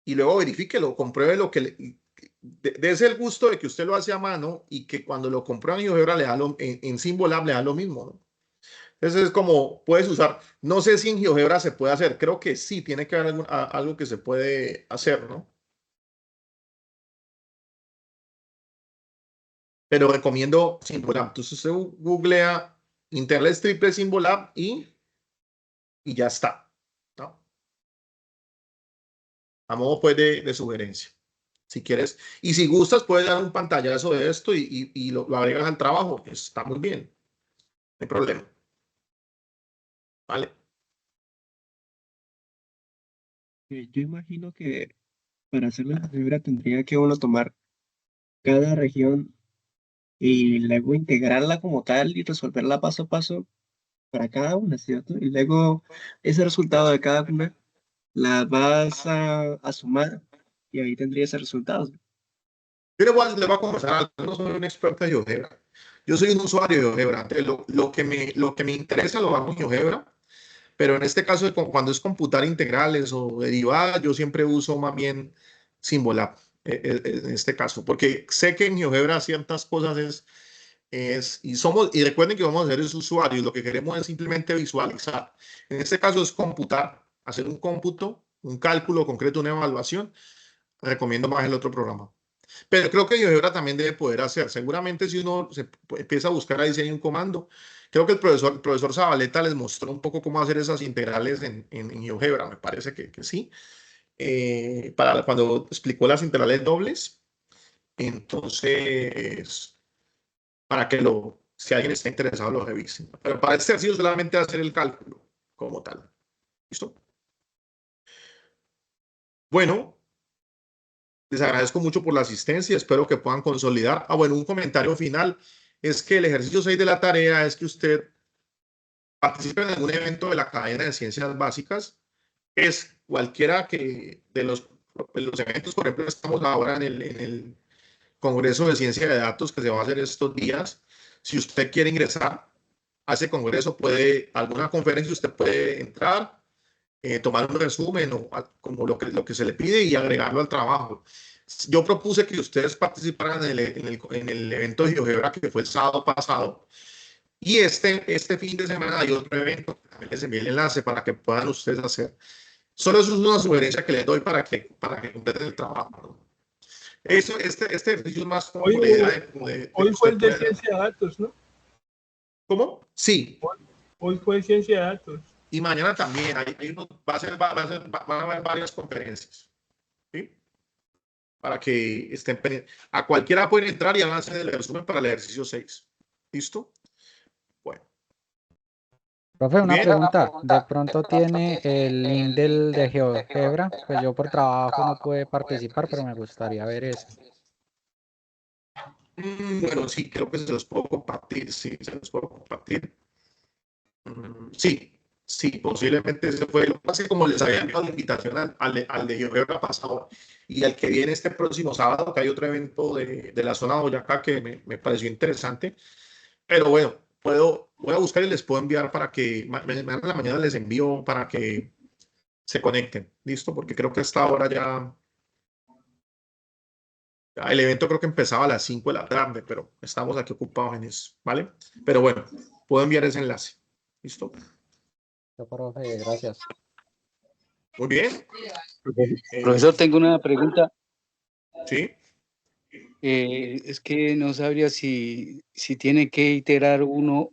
luego verifíquelo, compruebe lo que dese el gusto de que usted lo hace a mano y que cuando lo comprueba en GeoGebra en Symbolab le da lo mismo, ¿no? Entonces es como puedes usar, no sé si en GeoGebra se puede hacer, creo que sí, tiene que haber algo que se puede hacer, ¿no? Pero recomiendo Symbolab. Entonces usted googlea Internet triple Symbolab y ya está, ¿no? A modo pues de sugerencia, si quieres. Y si gustas, puedes dar un pantallazo de esto y lo agregas al trabajo. Está muy bien, no hay problema. ¿Vale? Yo imagino que para hacer la fibra tendría que uno tomar cada región y luego integrarla como tal y resolverla paso a paso para cada una, ¿cierto? Y luego ese resultado de cada una la vas a sumar y ahí tendría ese resultado. Yo le voy a conversar algo. Yo no soy un experto de GeoGebra. Yo soy un usuario de GeoGebra. Entonces, lo que me interesa lo hago en GeoGebra. Pero en este caso, cuando es computar integrales o derivadas, yo siempre uso más bien Symbolab, en este caso, porque sé que en GeoGebra ciertas cosas y recuerden que vamos a ser usuarios, lo que queremos es simplemente visualizar. En este caso es computar, hacer un cómputo, un cálculo concreto, una evaluación. Recomiendo más el otro programa. Pero creo que GeoGebra también debe poder hacer. Seguramente si uno empieza a buscar ahí si hay un comando, creo que el profesor Zabaleta les mostró un poco cómo hacer esas integrales en GeoGebra, me parece que sí. Para cuando explicó las integrales dobles, entonces, para que si alguien está interesado, lo revise. Pero para este ejercicio solamente hacer el cálculo como tal. ¿Listo? Bueno, les agradezco mucho por la asistencia, espero que puedan consolidar. Bueno, un comentario final es que el ejercicio 6 de la tarea es que usted participe en algún evento de la cadena de ciencias básicas. Es cualquiera de los eventos, por ejemplo, estamos ahora en el Congreso de Ciencia de Datos que se va a hacer estos días. Si usted quiere ingresar a ese congreso, alguna conferencia, usted puede entrar, tomar un resumen o como lo que se le pide y agregarlo al trabajo. Yo propuse que ustedes participaran en el evento de GeoGebra que fue el sábado pasado y este fin de semana hay otro evento, también les envié el enlace para que puedan ustedes hacer. Solo eso es una sugerencia que les doy para que completen el trabajo, ¿no? Este ejercicio es más como Hoy, la idea de hoy que fue usted el de pueda. ciencia de datos, ¿no? ¿Cómo? Sí. Hoy fue ciencia de datos. Y mañana también van a haber varias conferencias, ¿sí? Para que estén pendientes. A cualquiera pueden entrar y hacer el resumen para el ejercicio 6. ¿Listo? Bueno. Profe, Muy una bien. pregunta. ¿De pronto tiene el link de GeoGebra? Pues yo por trabajo no pude participar, pero me gustaría ver ese. Bueno, sí, creo que se los puedo compartir. Sí, se los puedo compartir. Sí, sí, posiblemente ese fue. Lo que pasa es que como les había enviado la invitación al de GeoGebra pasado y al que viene este próximo sábado, que hay otro evento de la zona de Boyacá que me pareció interesante. Pero bueno, voy a buscar y les puedo enviar para que mañana en la mañana les envío para que se conecten. ¿Listo? Porque creo que hasta ahora ya el evento creo que empezaba a las 5 de la tarde, pero estamos aquí ocupados en eso, ¿vale? Pero bueno, puedo enviar ese enlace. ¿Listo? Yo, profe, gracias. Muy bien. Profesor, tengo una pregunta. Sí. Es que no sabría si tiene que iterar uno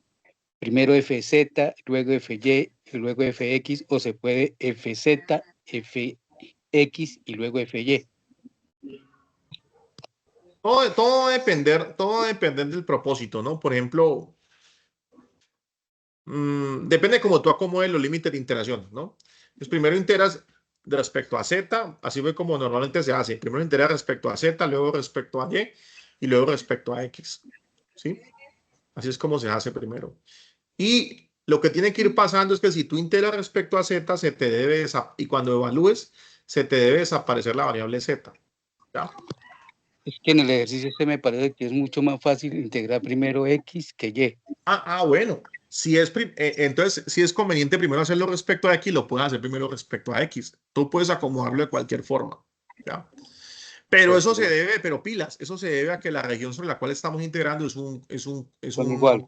primero FZ, luego FY, y luego FX, o se puede FZ, FX y luego FY. Todo va a depender del propósito, ¿no? Por ejemplo, depende de cómo tú acomodes los límites de interacción, ¿no? Pues primero integras respecto a Z, así fue como normalmente se hace. Primero integras respecto a Z, luego respecto a y luego respecto a X, ¿sí? Así es como se hace primero. Y lo que tiene que ir pasando es que si tú integras respecto a Z, y cuando evalúes, se te debe desaparecer la variable Z, ¿ya? Es que en el ejercicio se me parece que es mucho más fácil integrar primero X que Y. Bueno. Entonces, si es conveniente primero hacerlo respecto a X, lo puedes hacer primero respecto a X. Tú puedes acomodarlo de cualquier forma, ¿ya? Pero eso se debe, pero pilas, eso se debe a que la región sobre la cual estamos integrando Son igual.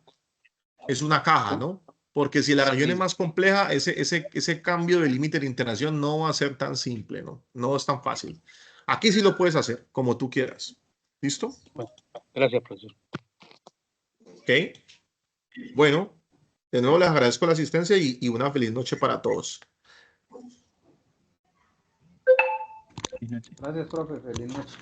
es una caja, ¿no? Porque si la región Sí. es más compleja, ese cambio de límite de integración no va a ser tan simple, ¿no? No es tan fácil. Aquí sí lo puedes hacer, como tú quieras. ¿Listo? Bueno, gracias, profesor. Ok. Bueno, de nuevo les agradezco la asistencia y una feliz noche para todos. Gracias, profe. Feliz noche.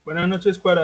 Buenas noches para